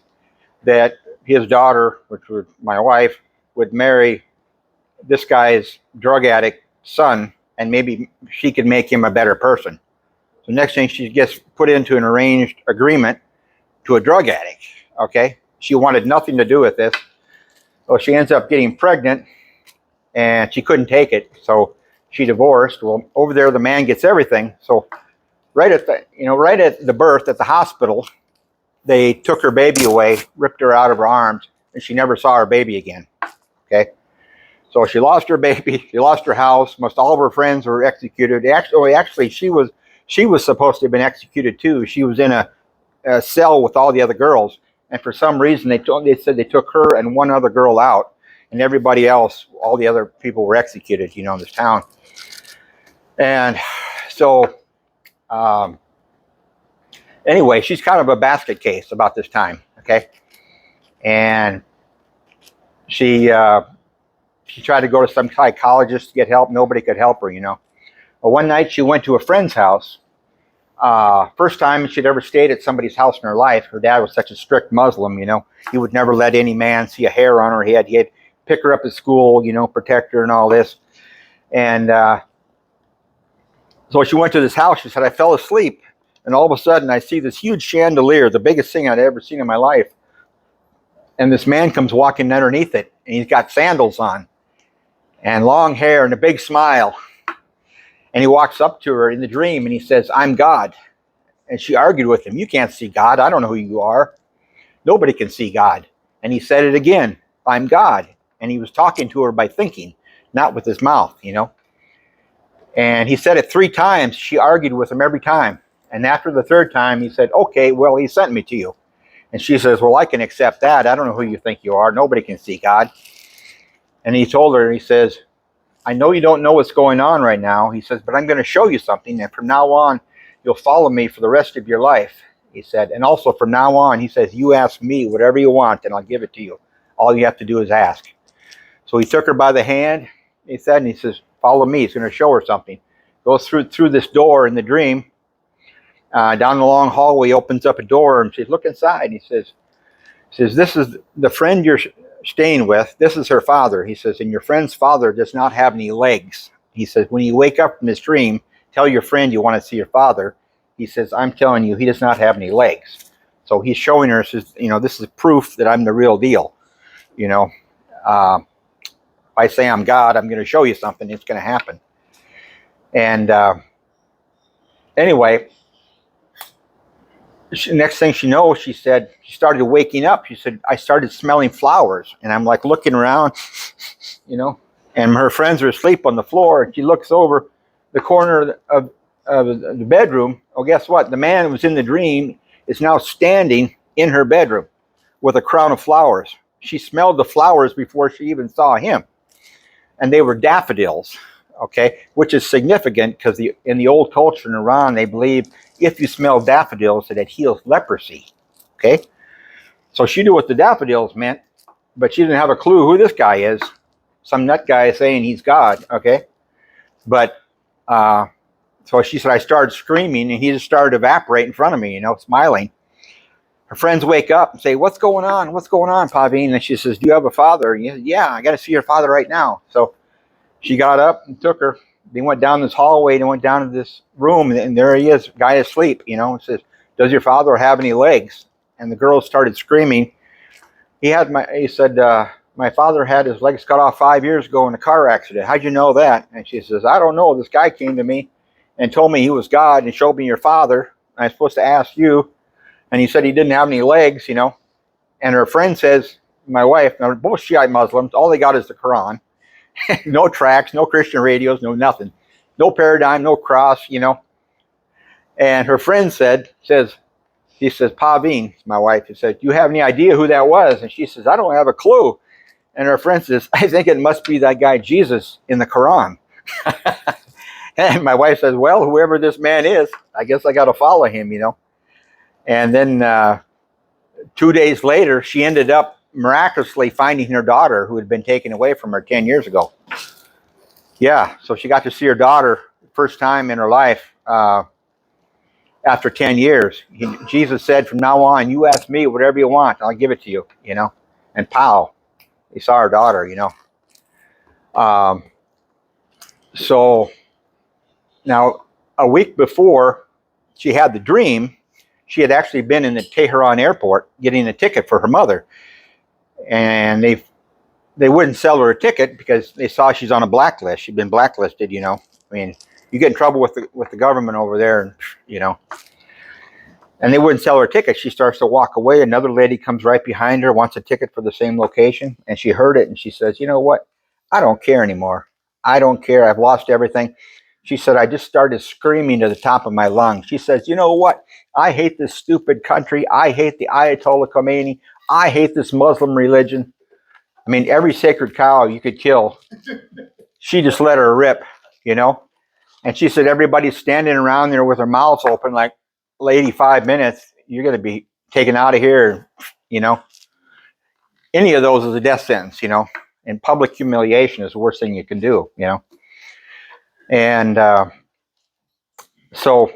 daughter, which was my wife, would marry this guy's drug addict son, and maybe she could make him a better person. So next thing, she gets put into an arranged agreement to a drug addict. Okay, she wanted nothing to do with this. So she ends up getting pregnant, and she couldn't take it. So She divorced. Well, over there, the man gets everything. So right at the birth at the hospital, they took her baby away, ripped her out of her arms, and she never saw her baby again. Okay. So she lost her baby, she lost her house. Most all of her friends were executed. Actually, she was supposed to have been executed too. She was in a cell with all the other girls, and for some reason they said they took her and one other girl out, and everybody else, all the other people were executed. In this town. And so, anyway, she's kind of a basket case about this time. Okay, and she tried to go to some psychologist to get help. Nobody could help her. Well, one night she went to a friend's house. First time she'd ever stayed at somebody's house in her life. Her dad was such a strict Muslim, he would never let any man see a hair on her head. He'd pick her up at school, protect her and all this. And so she went to this house. She said, I fell asleep, and all of a sudden I see this huge chandelier, the biggest thing I'd ever seen in my life. And this man comes walking underneath it, and he's got sandals on and long hair and a big smile. And he walks up to her in the dream and he says, I'm God. And she argued with him. You can't see God. I don't know who you are. Nobody can see God. And he said it again. I'm God. And he was talking to her by thinking, not with his mouth, And he said it 3 times. She argued with him every time. And after the 3rd time, he said, okay, well, he sent me to you. And she says, well, I can accept that. I don't know who you think you are. Nobody can see God. And he told her, he says, I know you don't know what's going on right now. He says, but I'm going to show you something. And from now on, you'll follow me for the rest of your life. He said, and also from now on, he says, you ask me whatever you want and I'll give it to you. All you have to do is ask. So he took her by the hand, he said, and he says, follow me. He's going to show her something. Goes through this door in the dream. Down the long hallway, opens up a door and says, look inside. He says, this is the friend you're staying with. This is her father. He says, and your friend's father does not have any legs. He says, when you wake up from this dream, tell your friend you want to see your father. He says, I'm telling you, he does not have any legs. So he's showing her, says, this is proof that I'm the real deal. If I say I'm God, I'm going to show you something. It's going to happen. And anyway, next thing she knows, she said, she started waking up. She said, I started smelling flowers. And I'm like looking around, and her friends are asleep on the floor. And she looks over the corner of the bedroom. Oh, guess what? The man who was in the dream is now standing in her bedroom with a crown of flowers. She smelled the flowers before she even saw him. And they were daffodils, okay, which is significant because in the old culture in Iran, they believe if you smell daffodils, that it heals leprosy, okay? So she knew what the daffodils meant, but she didn't have a clue who this guy is. Some nut guy is saying he's God, okay? But, so she said, I started screaming, and he just started to evaporate in front of me, smiling. Her friends wake up and say, what's going on? What's going on, Pavine? And she says, do you have a father? And he says, yeah, I got to see your father right now. So she got up and took her. They went down this hallway and went down to this room, and there he is, guy asleep, and says, does your father have any legs? And the girl started screaming. He said, my father had his legs cut off 5 years ago in a car accident. How'd you know that? And she says, I don't know. This guy came to me and told me he was God and showed me your father. I'm supposed to ask you. And he said he didn't have any legs, And her friend says, my wife, now both Shiite Muslims, all they got is the Quran. No tracks, no Christian radios, no nothing. No paradigm, no cross, And her friend says, Pavine, my wife, he said, do you have any idea who that was? And she says, I don't have a clue. And her friend says, I think it must be that guy Jesus in the Quran. And my wife says, well, whoever this man is, I guess I got to follow him, And then 2 days later, she ended up miraculously finding her daughter who had been taken away from her 10 years ago. Yeah, so she got to see her daughter first time in her life after 10 years. Jesus said, from now on, you ask me whatever you want, I'll give it to you, And pow, he saw her daughter, So now a week before she had the dream, she had actually been in the Tehran airport getting a ticket for her mother. And they wouldn't sell her a ticket because they saw she's on a blacklist. She'd been blacklisted, you know. I mean, you get in trouble with the government over there, and you know. And they wouldn't sell her a ticket. She starts to walk away. Another lady comes right behind her, wants a ticket for the same location, and she heard it, and she says, "You know what? I don't care anymore. I don't care. I've lost everything." She said, "I just started screaming to the top of my lungs." She says, "You know what? I hate this stupid country. I hate the Ayatollah Khomeini. I hate this Muslim religion. I mean, every sacred cow you could kill, she just let her rip, you know." And she said, everybody's standing around there with their mouths open like, lady, 5 minutes, you're going to be taken out of here, you know. Any of those is a death sentence, you know. And public humiliation is the worst thing you can do, you know. And so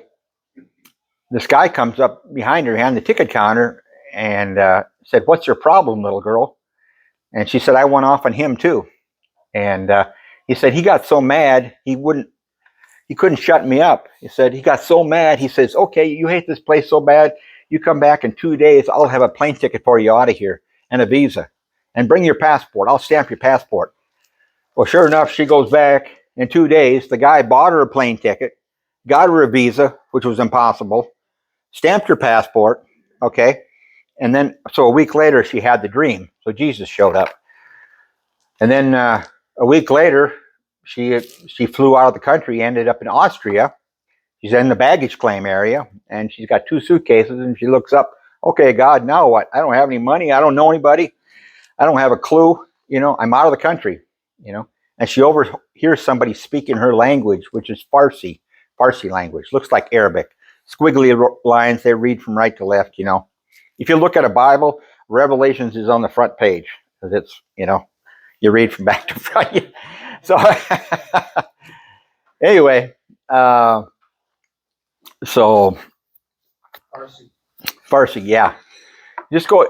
this guy comes up behind her, behind the ticket counter, and said, "What's your problem, little girl?" And she said, "I went off on him too." And he said he got so mad he couldn't shut me up. He said he got so mad. He says, "Okay, you hate this place so bad. You come back in 2 days. I'll have a plane ticket for you out of here and a visa, and bring your passport. I'll stamp your passport." Well, sure enough, she goes back in 2 days. The guy bought her a plane ticket, got her a visa, which was impossible, stamped her passport. Okay, and then so a week later she had the dream. So Jesus showed up, and then a week later she flew out of the country, ended up in Austria. She's in the baggage claim area, and she's got 2 suitcases, and she looks up, "Okay, God, now what? I don't have any money. I don't know anybody. I don't have a clue. You know, I'm out of the country, you know." And she overhears somebody speaking her language, which is Farsi language. Looks like Arabic. Squiggly lines, they read from right to left, you know. If you look at a Bible, Revelations is on the front page, because it's, you know, you read from back to front. So, anyway, so Farsi, yeah.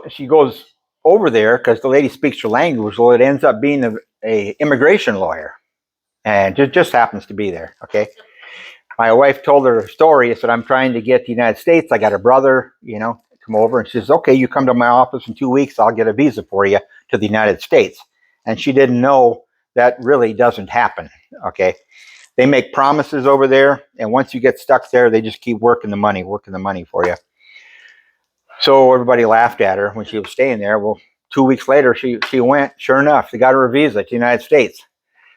She goes over there because the lady speaks her language. Well, it ends up being a immigration lawyer, and just happens to be there. Okay. My wife told her a story. I said, "I'm trying to get to the United States. I got a brother, you know, come over." And she says, "Okay, you come to my office in 2 weeks. I'll get a visa for you to the United States." And she didn't know that really doesn't happen. Okay. They make promises over there, and once you get stuck there, they just keep working the money for you. So everybody laughed at her when she was staying there. Well, 2 weeks later, she went. Sure enough, they got her a visa to the United States.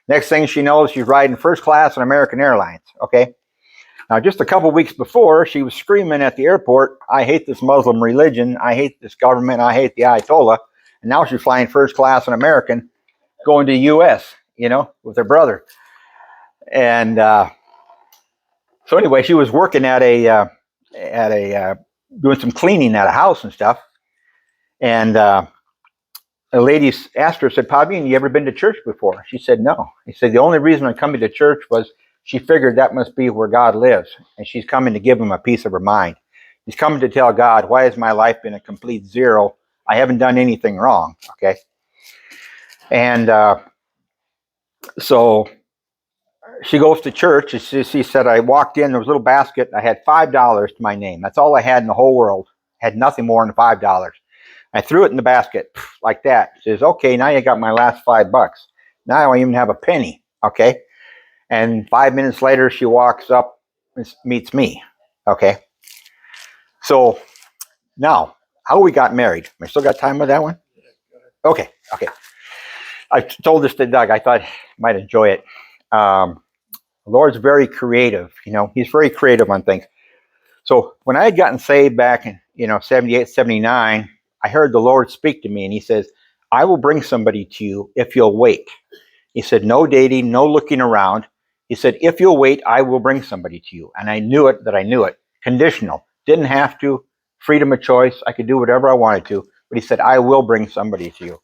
Next thing she knows, she's riding first class on American Airlines. Okay. Now, just a couple weeks before, she was screaming at the airport, "I hate this Muslim religion. I hate this government. I hate the Ayatollah." And now she's flying first class on American, going to the U.S., you know, with her brother. And so anyway, she was working at a doing some cleaning at a house and stuff. And a lady asked her, said, "Pauline, you ever been to church before?" She said, "No." He said, "The only reason I'm coming to church was she figured that must be where God lives, and she's coming to give him a piece of her mind. She's coming to tell God, why has my life been a complete zero? I haven't done anything wrong." Okay. And so she goes to church. She said, "I walked in, there was a little basket. I had $5 to my name. That's all I had in the whole world. I had nothing more than $5. I threw it in the basket like that." She says, "Okay, now you got my last $5. Now I don't even have a penny." Okay. And 5 minutes later, she walks up and meets me. Okay. So now, how we got married? I still got time with that one? Okay. Okay. I told this to Doug. I thought he might enjoy it. The Lord's very creative. You know, he's very creative on things. So when I had gotten saved back in, 78, 79, I heard the Lord speak to me, and he says, "I will bring somebody to you if you'll wait." He said, "No dating, no looking around." He said, "If you'll wait, I will bring somebody to you." And I knew it, that I knew it. Conditional. Didn't have to. Freedom of choice. I could do whatever I wanted to. But he said, "I will bring somebody to you."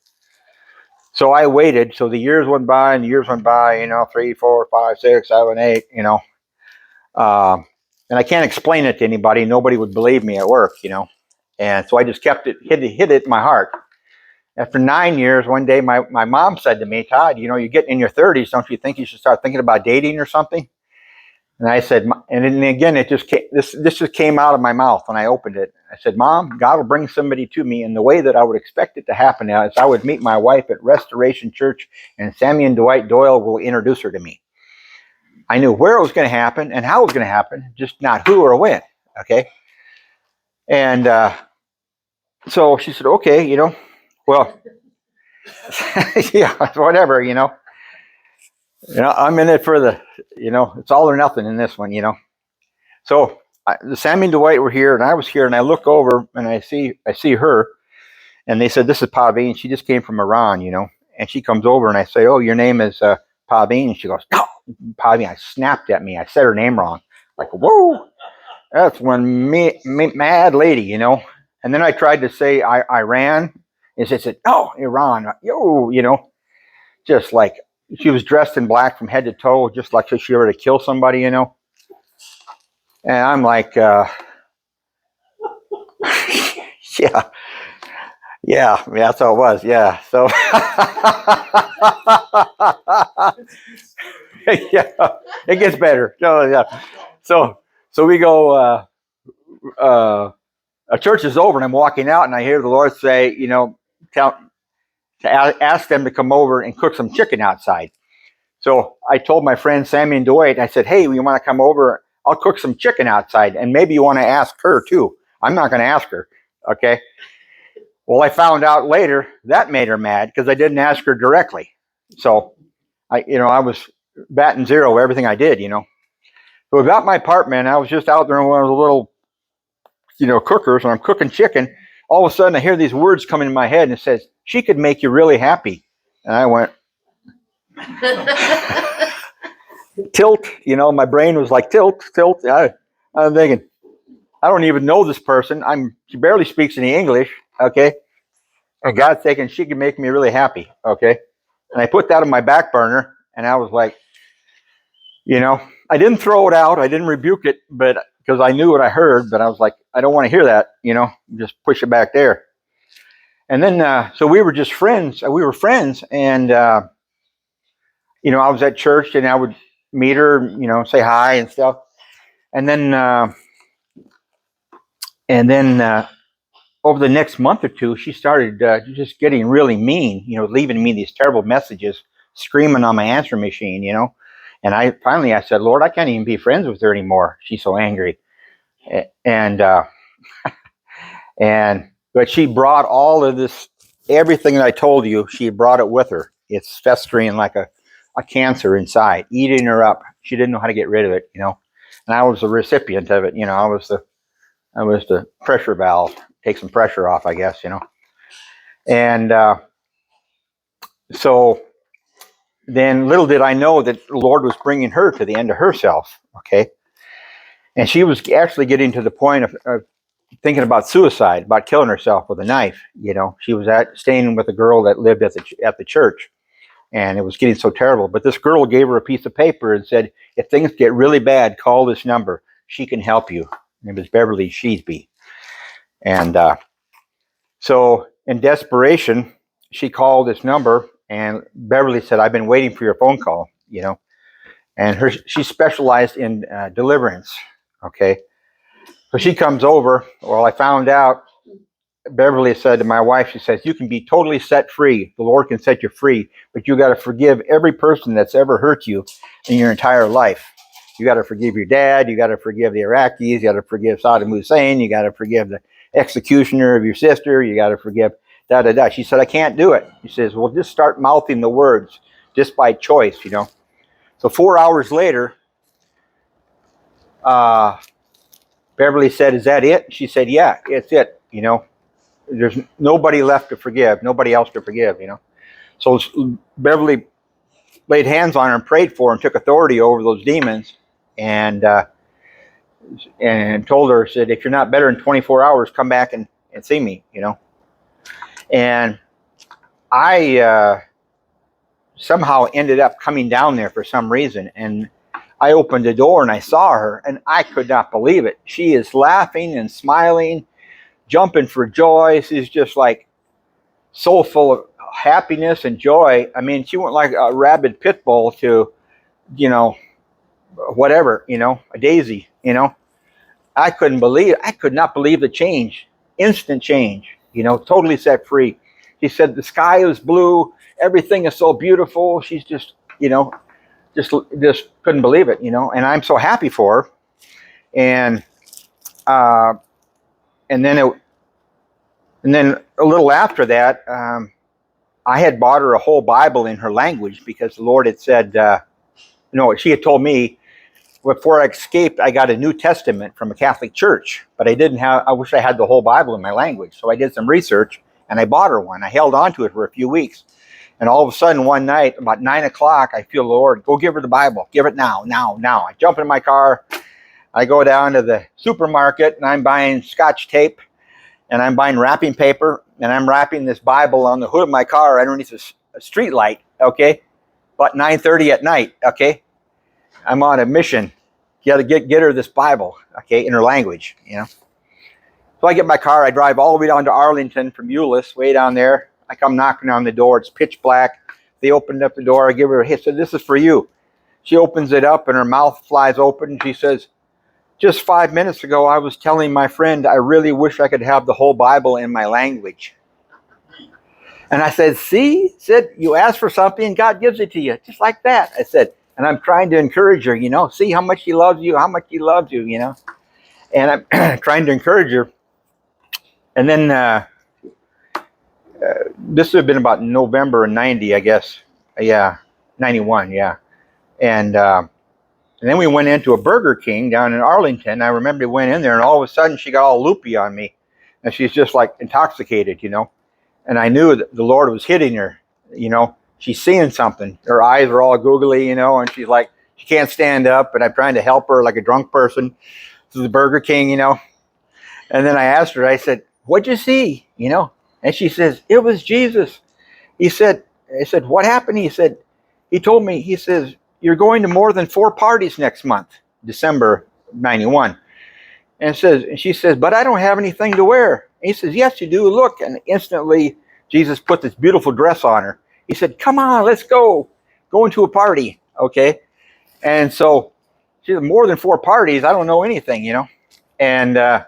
So I waited. So the years went by and the years went by, 3, 4, 5, 6, 7, 8, and I can't explain it to anybody. Nobody would believe me at work, And so I just kept it, hid it in my heart. After 9 years, one day my mom said to me, "Todd, you're getting in your 30s. Don't you think you should start thinking about dating or something?" And I said, and then again, it just came, this just came out of my mouth when I opened it. I said, Mom, God will bring somebody to me in the way that I would expect it to happen now is I would meet my wife at Restoration Church and Sammy and Dwight Doyle will introduce her to me. I knew where it was going to happen and how it was going to happen, just not who or when. Okay. And so she said, okay, well, yeah, whatever, I'm in it for it's all or nothing in this one, So the Sammy and Dwight were here, and I was here, and I look over, and I see her, and they said, "This is Pavine. She just came from Iran, And she comes over, and I say, "Oh, your name is Pavine." And she goes, "No, Pavine." I snapped at me. I said her name wrong. Like, whoa, that's one mad lady, And then I tried to say Iran, and she said, "No, Iran." Just like she was dressed in black from head to toe, just like she were to kill somebody, And I'm like, yeah, that's how it was. Yeah. So, yeah, it gets better. So, yeah. So we go, a church is over and I'm walking out and I hear the Lord say, ask them to come over and cook some chicken outside. So I told my friend Sammy and Dwight, I said, hey, you want to come over? I'll cook some chicken outside. And maybe you want to ask her too. I'm not going to ask her. Okay. Well, I found out later that made her mad because I didn't ask her directly. So I was batting zero everything I did, So we got my apartment. I was just out there in one of the little, cookers, and I'm cooking chicken. All of a sudden, I hear these words come in my head, and it says, "She could make you really happy." And I went, tilt. My brain was like tilt. I'm thinking, I don't even know this person. She barely speaks any English. Okay. And God's thinking she can make me really happy. Okay. And I put that on my back burner, and I was like, I didn't throw it out. I didn't rebuke it, but because I knew what I heard, but I was like, I don't want to hear that, just push it back there. And then, so we were just friends. We were friends. And, I was at church and I would meet her, say hi and stuff. And then, over the next month or two, she started just getting really mean, leaving me these terrible messages, screaming on my answering machine, And I said, Lord, I can't even be friends with her anymore. She's so angry. But she brought all of this, everything that I told you, she brought it with her. It's festering like a cancer inside, eating her up. She didn't know how to get rid of it, And I was the recipient of it, I was the pressure valve, take some pressure off, I guess, And so then little did I know that the Lord was bringing her to the end of herself, okay? And she was actually getting to the point of thinking about suicide, about killing herself with a knife. She was staying with a girl that lived at the church, and it was getting so terrible. But this girl gave her a piece of paper and said, if things get really bad, call this number. She can help you. And it was Beverly Sheesby. And so in desperation, she called this number, and Beverly said, I've been waiting for your phone call, And she specialized in deliverance, okay? So she comes over. Well, I found out, Beverly said to my wife, she says, you can be totally set free. The Lord can set you free, but you got to forgive every person that's ever hurt you in your entire life. You got to forgive your dad. You got to forgive the Iraqis. You got to forgive Saddam Hussein. You got to forgive the executioner of your sister. You got to forgive da-da-da. She said, I can't do it. She says, well, just start mouthing the words just by choice, So 4 hours later, Beverly said, is that it? She said, yeah, it's it, There's nobody left to forgive, nobody else to forgive, So Beverly laid hands on her and prayed for her and took authority over those demons and told her, said, if you're not better in 24 hours, come back and see me, And I somehow ended up coming down there for some reason. And I opened the door and I saw her and I could not believe it. She is laughing and smiling, jumping for joy. She's just like so full of happiness and joy. I mean, she went like a rabid pit bull to, whatever, a daisy, I could not believe the change, instant change, totally set free. She said, the sky is blue, everything is so beautiful. She's just, just couldn't believe it, and I'm so happy for her. And, uh, and then and then a little after that, I had bought her a whole Bible in her language because the Lord had said, she had told me before I escaped, I got a New Testament from a Catholic church, but I wish I had the whole Bible in my language. So I did some research and I bought her one. I held on to it for a few weeks. And all of a sudden one night, about 9 o'clock, I feel the Lord, go give her the Bible. Give it now. I jump in my car. I go down to the supermarket and I'm buying Scotch tape and I'm buying wrapping paper and I'm wrapping this Bible on the hood of my car underneath a street light, okay? About 9:30 at night, okay? I'm on a mission. You got to get her this Bible, okay, in her language, So I get my car. I drive all the way down to Arlington from Euless, way down there. I come knocking on the door. It's pitch black. They opened up the door. I give her a hit. Said, this is for you. She opens it up and her mouth flies open. She says, just 5 minutes ago, I was telling my friend, I really wish I could have the whole Bible in my language. And I said, see, you asked for something, God gives it to you, just like that. I said, and I'm trying to encourage her, see how much he loves you, And I'm trying to encourage her. And then this would have been about November of 90, I guess. Yeah, 91, yeah. And then we went into a Burger King down in Arlington. I remember we went in there, and all of a sudden she got all loopy on me. And she's just like intoxicated, And I knew that the Lord was hitting her, She's seeing something. Her eyes are all googly, and she's like, she can't stand up. And I'm trying to help her like a drunk person to the Burger King, And then I asked her, I said, what'd you see? And she says, it was Jesus. I said, what happened? He told me, he says, you're going to more than 4 parties next month, December 91. And she says, but I don't have anything to wear. And he says, yes, you do. Look. And instantly, Jesus put this beautiful dress on her. He said, come on, let's go. Go into a party. Okay. And so she said, more than 4 parties. I don't know anything, And, then,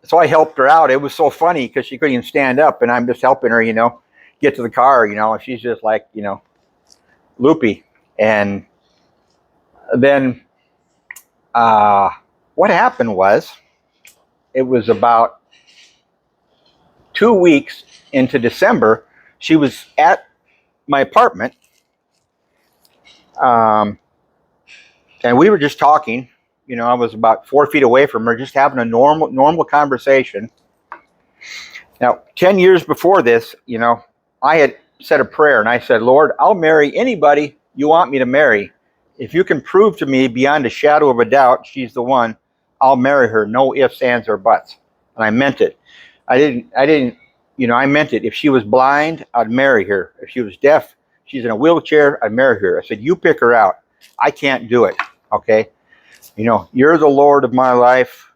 so I helped her out. It was so funny because she couldn't even stand up. And I'm just helping her, get to the car, and she's just like, loopy. And then what happened was, it was about 2 weeks into December, she was at my apartment, and we were just talking. I was about 4 feet away from her, just having a normal conversation. Now, 10 years before this, I had said a prayer, and I said, Lord, I'll marry anybody you want me to marry. If you can prove to me beyond a shadow of a doubt she's the one, I'll marry her. No ifs, ands, or buts. And I meant it. I meant it. If she was blind, I'd marry her. If she was deaf, she's in a wheelchair, I'd marry her. I said, you pick her out. I can't do it. Okay? You're the Lord of my life.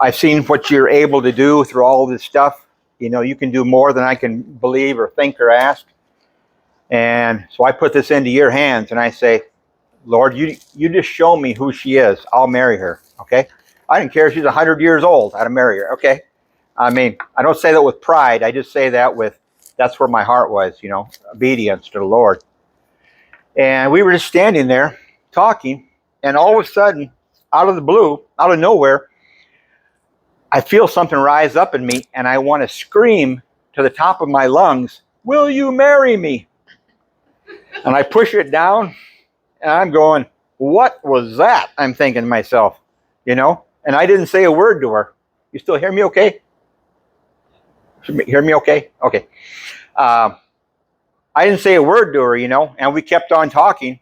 I've seen what you're able to do through all this stuff. You can do more than I can believe or think or ask. And so I put this into your hands and I say, Lord, you just show me who she is. I'll marry her. Okay? I didn't care if she's 100 years old. I'd marry her. Okay? I mean, I don't say that with pride. I just say that that's where my heart was, obedience to the Lord. And we were just standing there talking, and all of a sudden, out of the blue, out of nowhere, I feel something rise up in me, and I want to scream to the top of my lungs, will you marry me? And I push it down, and I'm going, what was that? I'm thinking to myself, and I didn't say a word to her. You still hear me okay? Hear me okay? Okay. I didn't say a word to her, and we kept on talking.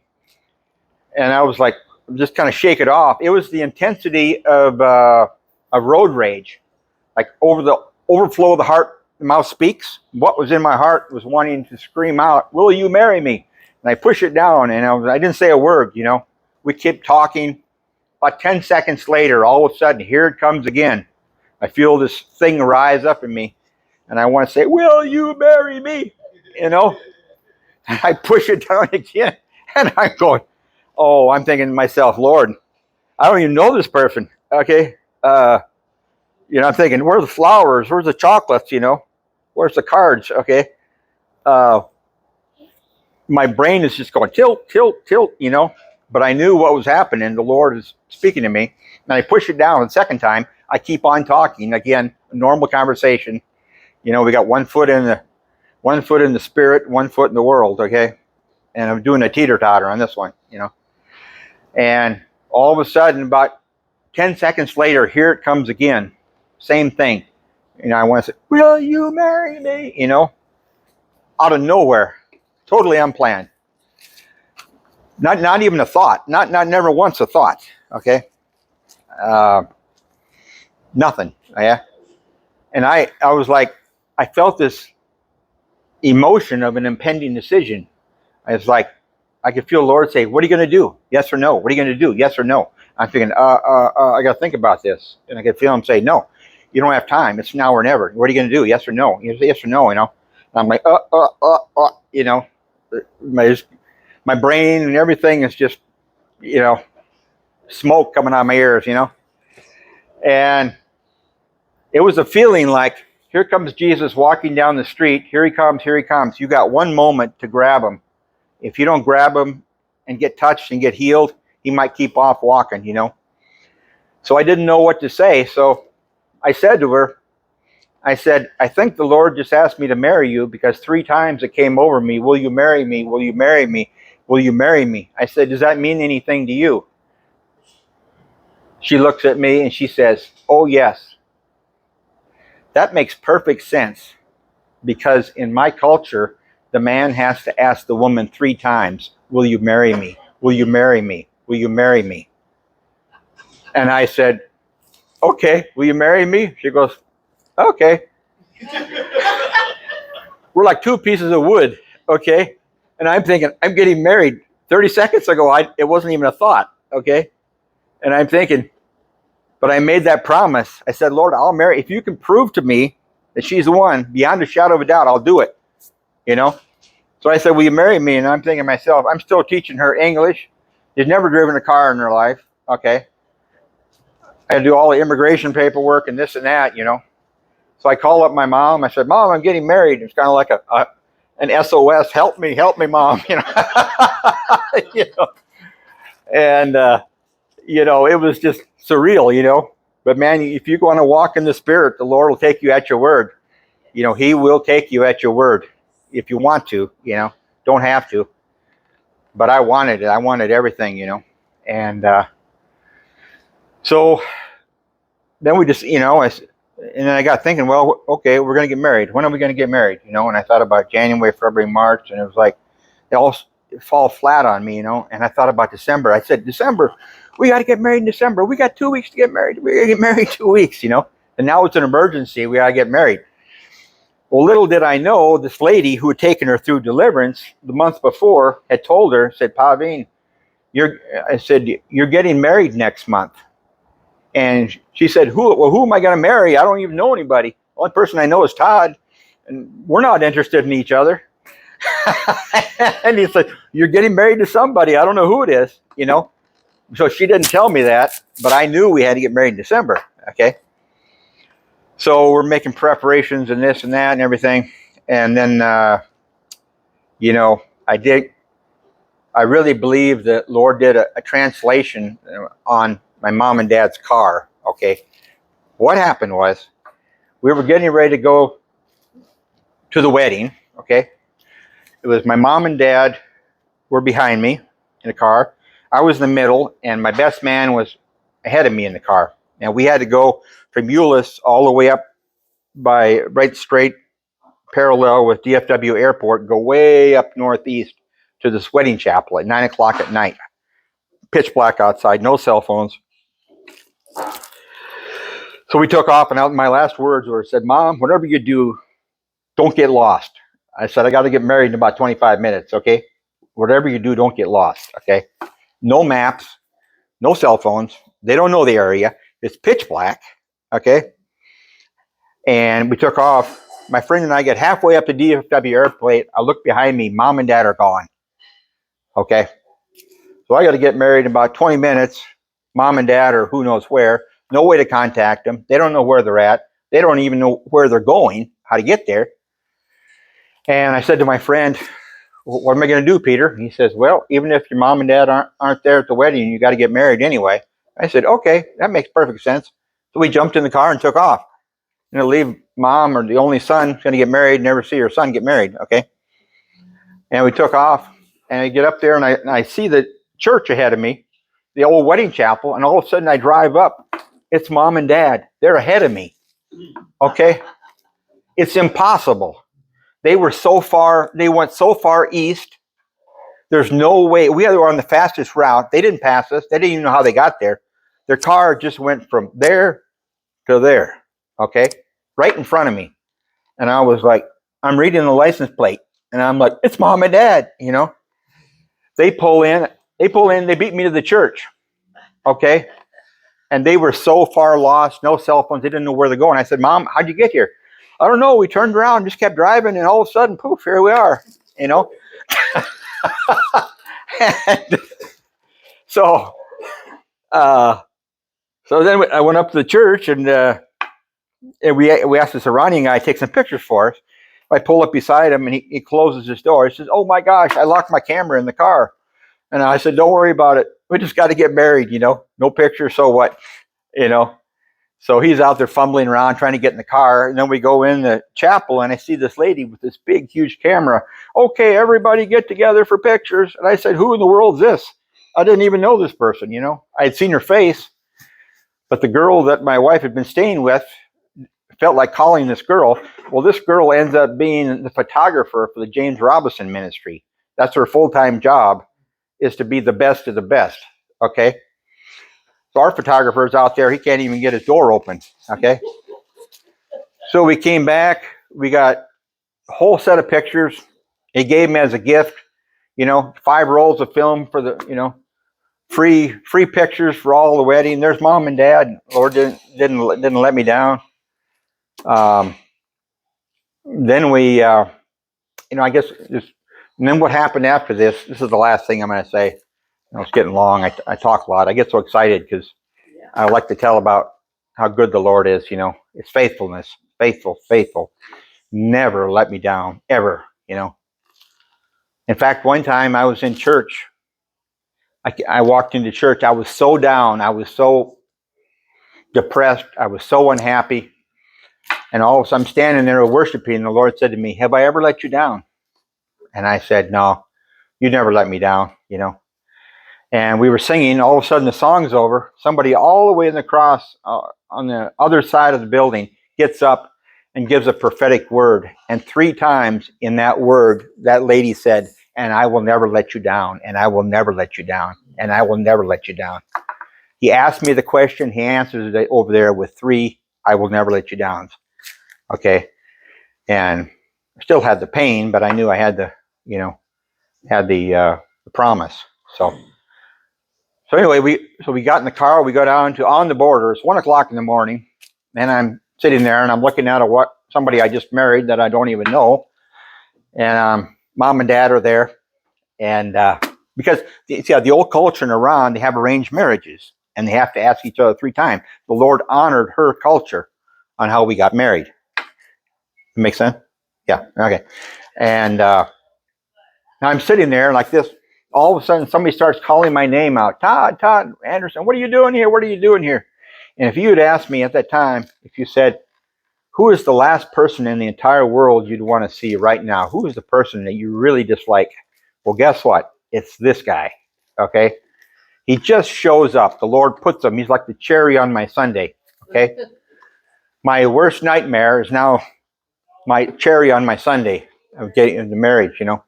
And I was like, just kind of shake it off. It was the intensity of road rage, like overflow of the heart, the mouth speaks. What was in my heart was wanting to scream out, will you marry me? And I push it down, and I didn't say a word, We kept talking. About 10 seconds later, all of a sudden, here it comes again. I feel this thing rise up in me, and I want to say, will you marry me? I push it down again. And I'm going, oh, I'm thinking to myself, Lord, I don't even know this person. Okay. I'm thinking, where's the flowers? Where's the chocolates? Where's the cards? Okay. Uh, my brain is just going tilt, tilt, tilt. But I knew what was happening. The Lord is speaking to me. And I push it down the second time. I keep on talking. Again, normal conversation. We got one foot in the spirit, one foot in the world, okay? And I'm doing a teeter-totter on this one. And all of a sudden, about 10 seconds later, here it comes again. Same thing. I want to say, will you marry me? Out of nowhere. Totally unplanned. Not even a thought. Not never once a thought. Okay. Nothing. Yeah. And I was like, I felt this emotion of an impending decision. I was like, I could feel the Lord say, what are you going to do? Yes or no? What are you going to do? Yes or no? I'm thinking, I got to think about this. And I could feel him say, no, you don't have time. It's now or never. What are you going to do? Yes or no? You say yes or no, And I'm like, my brain and everything is just, smoke coming out of my ears, And it was a feeling like, here comes Jesus walking down the street. Here he comes, here he comes. You got one moment to grab him. If you don't grab him and get touched and get healed, he might keep off walking, So I didn't know what to say. So I said to her, I said, I think the Lord just asked me to marry you because 3 times it came over me. Will you marry me? Will you marry me? Will you marry me? I said, does that mean anything to you? She looks at me and she says, oh, yes. That makes perfect sense because in my culture, the man has to ask the woman 3 times, will you marry me? Will you marry me? Will you marry me? And I said, okay, will you marry me? She goes, okay. We're like 2 pieces of wood, okay? And I'm thinking, I'm getting married. 30 seconds ago, it wasn't even a thought, okay? And I'm thinking, but I made that promise. I said, Lord, I'll marry. If you can prove to me that she's the one, beyond a shadow of a doubt, I'll do it, So I said, will you marry me? And I'm thinking to myself, I'm still teaching her English. She's never driven a car in her life, okay? I had to do all the immigration paperwork and this and that, So I called up my mom. I said, Mom, I'm getting married. It's kind of like an SOS. Help me, Mom. You know. And it was just surreal. But man, if you want to walk in the Spirit, the Lord will take you at your word. He will take you at your word if you want to. Don't have to. But I wanted it. I wanted everything. And so then we just, and then I got thinking, well, okay, we're going to get married. When are we going to get married? And I thought about January, February, March, and it was like, it fall flat on me, And I thought about December. I said, December, we got to get married in December. We got 2 weeks to get married. We got to get married 2 weeks, And now it's an emergency. We got to get married. Well, little did I know, this lady who had taken her through deliverance the month before had told her, said, Pavine, you're getting married next month. And she said, who am I going to marry? I don't even know anybody. The only person I know is Todd, and we're not interested in each other. And he said, you're getting married to somebody. I don't know who it is, So she didn't tell me that, but I knew we had to get married in December, okay? So we're making preparations and this and that and everything. And then, I really believe that Lord did a translation on my mom and dad's car, okay? What happened was we were getting ready to go to the wedding, okay? It was my mom and dad were behind me in the car. I was in the middle, and my best man was ahead of me in the car. And we had to go from Euless all the way up by right straight parallel with DFW Airport, go way up northeast to this wedding chapel at 9 o'clock at night. Pitch black outside, no cell phones. So we took off, and out my last words were, said, Mom, whatever you do, don't get lost. I said, I got to get married in about 25 minutes, okay? Whatever you do, don't get lost, okay? No maps, no cell phones. They don't know the area. It's pitch black, okay? And we took off. My friend and I get halfway up to DFW Airport. I look behind me. Mom and Dad are gone, okay? So I got to get married in about 20 minutes. Mom and dad are who knows where. No way to contact them. They don't know where they're at. They don't even know where they're going, how to get there. And I said to my friend, what am I going to do, Peter? And he says, well, even if your mom and dad aren't there at the wedding, you got to get married anyway. I said, okay, that makes perfect sense. So we jumped in the car and took off. You know, leave mom or the only son going to get married, never see her son get married, okay? And we took off, and I get up there, and I see the church ahead of me, the old wedding chapel, and all of a sudden I drive up. It's mom and dad. They're ahead of me, okay? It's impossible. They went so far east. There's no way. We were on the fastest route. They didn't pass us. They didn't even know how they got there. Their car just went from there to there, okay? Right in front of me. And I was like, I'm reading the license plate. And I'm like, it's mom and dad, you know? They pull in, they beat me to the church, okay? And they were so far lost, no cell phones, they didn't know where they're going. I said, Mom, how'd you get here? I don't know, we turned around, just kept driving, and all of a sudden, poof, here we are, you know? And so then I went up to the church, and we asked the surrounding guy to take some pictures for us. I pull up beside him, and he closes his door. He says, oh my gosh, I locked my camera in the car. And I said, don't worry about it. We just got to get married, you know. No picture, so what, you know. So he's out there fumbling around trying to get in the car. And then we go in the chapel, and I see this lady with this big, huge camera. Okay, everybody get together for pictures. And I said, who in the world is this? I didn't even know this person, you know. I had seen her face. But the girl that my wife had been staying with felt like calling this girl. Well, this girl ends up being the photographer for the James Robinson Ministry. That's her full-time job, is to be the best of the best, okay? So our photographer's out there, he can't even get his door open, okay? So we came back, we got a whole set of pictures. He gave me as a gift, you know, 5 rolls of film for the, you know, free pictures for all the wedding. There's mom and dad. Lord didn't let me down. Then we, you know, I guess just, and then what happened after this is the last thing I'm going to say. You know, it's getting long. I talk a lot. I get so excited because I like to tell about how good the Lord is, you know. It's faithfulness. Faithful. Never let me down, ever, you know. In fact, one time I was in church. I walked into church. I was so down. I was so depressed. I was so unhappy. And all of a sudden, I'm standing there worshiping, and the Lord said to me, have I ever let you down? And I said, no, you never let me down, you know. And we were singing. All of a sudden, the song's over. Somebody all the way in the cross on the other side of the building gets up and gives a prophetic word. And 3 times in that word, that lady said, and I will never let you down, and I will never let you down, and I will never let you down. He asked me the question. He answers it over there with 3, I will never let you down. Okay. And I still had the pain, but I knew I had the, you know, had the promise. So anyway, we got in the car. We go down to On the Border. It's 1 o'clock in the morning, and I'm sitting there and I'm looking at somebody I just married that I don't even know, and mom and dad are there, and because see, the old culture in Iran, they have arranged marriages, and they have to ask each other 3 times. The Lord honored her culture on how we got married. Make sense? Yeah. Okay. And now I'm sitting there like this. All of a sudden, somebody starts calling my name out. Todd Anderson, what are you doing here? What are you doing here? And if you had asked me at that time, if you said, who is the last person in the entire world you'd want to see right now? Who is the person that you really dislike? Well, guess what? It's this guy. Okay? He just shows up. The Lord puts him. He's like the cherry on my sundae. Okay? My worst nightmare is now my cherry on my sundae of getting into marriage, you know.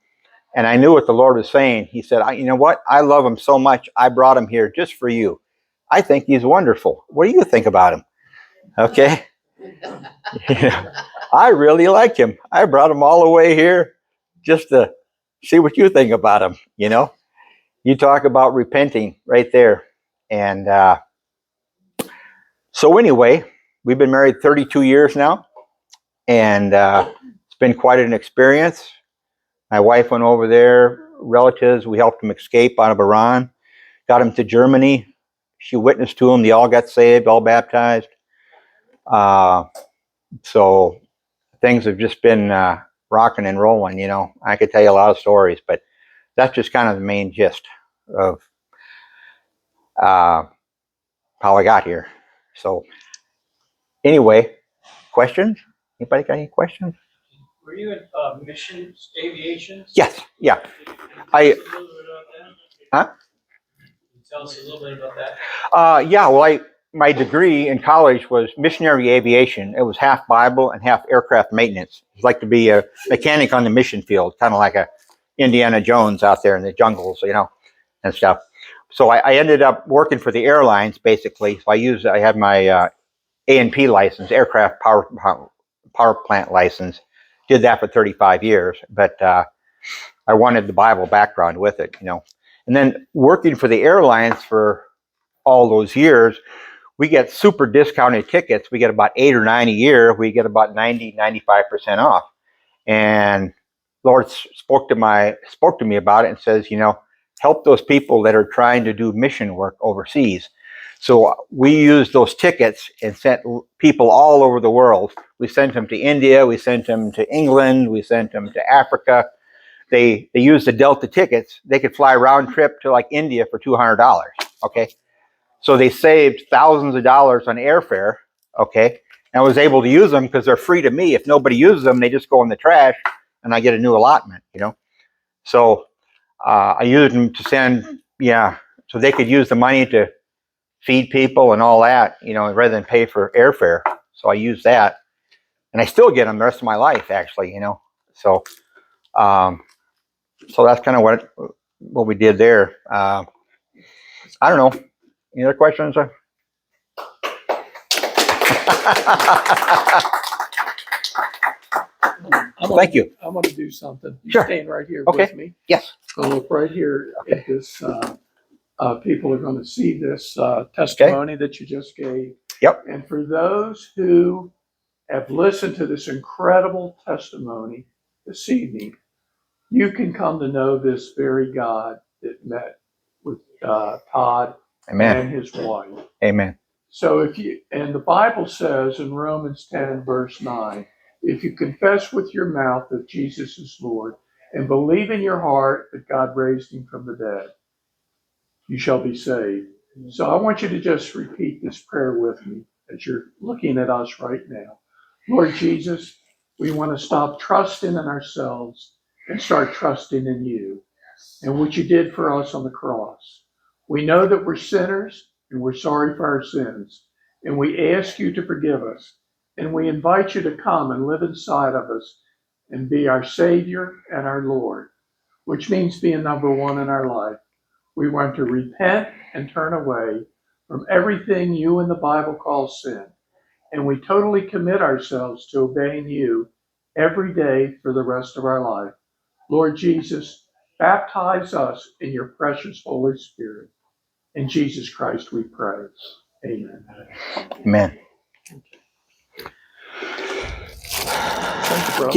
And I knew what the Lord was saying. He said, you know what? I love him so much. I brought him here just for you. I think he's wonderful. What do you think about him? Okay. Yeah. I really like him. I brought him all the way here just to see what you think about him. You know, you talk about repenting right there. And so anyway, we've been married 32 years now. And it's been quite an experience. My wife went over there, relatives, we helped them escape out of Iran. got them to Germany. She witnessed to them. They all got saved, all baptized. So things have just been rocking and rolling. I could tell you a lot of stories, but that's just kind of the main gist of how I got here. So anyway, questions? Anybody got any questions? Were you in missions, aviation? Yes, yeah. Huh? Tell us a little bit about that. Yeah, well, my degree in college was missionary aviation. It was half Bible and half aircraft maintenance. It was like to be a mechanic on the mission field, kind of like a Indiana Jones out there in the jungles, and stuff. So I ended up working for the airlines, basically. So I had my A&P license, aircraft power plant license. Did that for 35 years, but I wanted the Bible background with it, And then working for the airlines for all those years, we get super discounted tickets. We get about 8 or 9 a year. We get about 90-95% off. And Lord spoke to me about it and says, help those people that are trying to do mission work overseas. So we used those tickets and sent people all over the world. We sent them to India. We sent them to England. We sent them to Africa. They used the Delta tickets. They could fly round trip to like India for $200. Okay. So they saved thousands of dollars on airfare. Okay. And I was able to use them because they're free to me. If nobody uses them, they just go in the trash and I get a new allotment, So I used them to send, so they could use the money to feed people and all that, rather than pay for airfare. So I used that. And I still get them the rest of my life, actually, So, so that's kind of what we did there. I don't know. Any other questions? Thank you. I'm going to do something. You Sure. stand right here Okay. with me. Yes. So look right here at this. People are going to see this testimony that you just gave. Yep. And for those who have listened to this incredible testimony this evening, you can come to know this very God that met with Todd Amen. and his wife. Amen. So and the Bible says in Romans 10, verse 9, if you confess with your mouth that Jesus is Lord and believe in your heart that God raised him from the dead, you shall be saved. So I want you to just repeat this prayer with me as you're looking at us right now. Lord Jesus, we want to stop trusting in ourselves and start trusting in you and what you did for us on the cross. We know that we're sinners and we're sorry for our sins. And we ask you to forgive us. And we invite you to come and live inside of us and be our Savior and our Lord, which means being number one in our life. We want to repent and turn away from everything you in the Bible call sin. And we totally commit ourselves to obeying you every day for the rest of our life. Lord Jesus, baptize us in your precious Holy Spirit. In Jesus Christ we pray. Amen. Amen.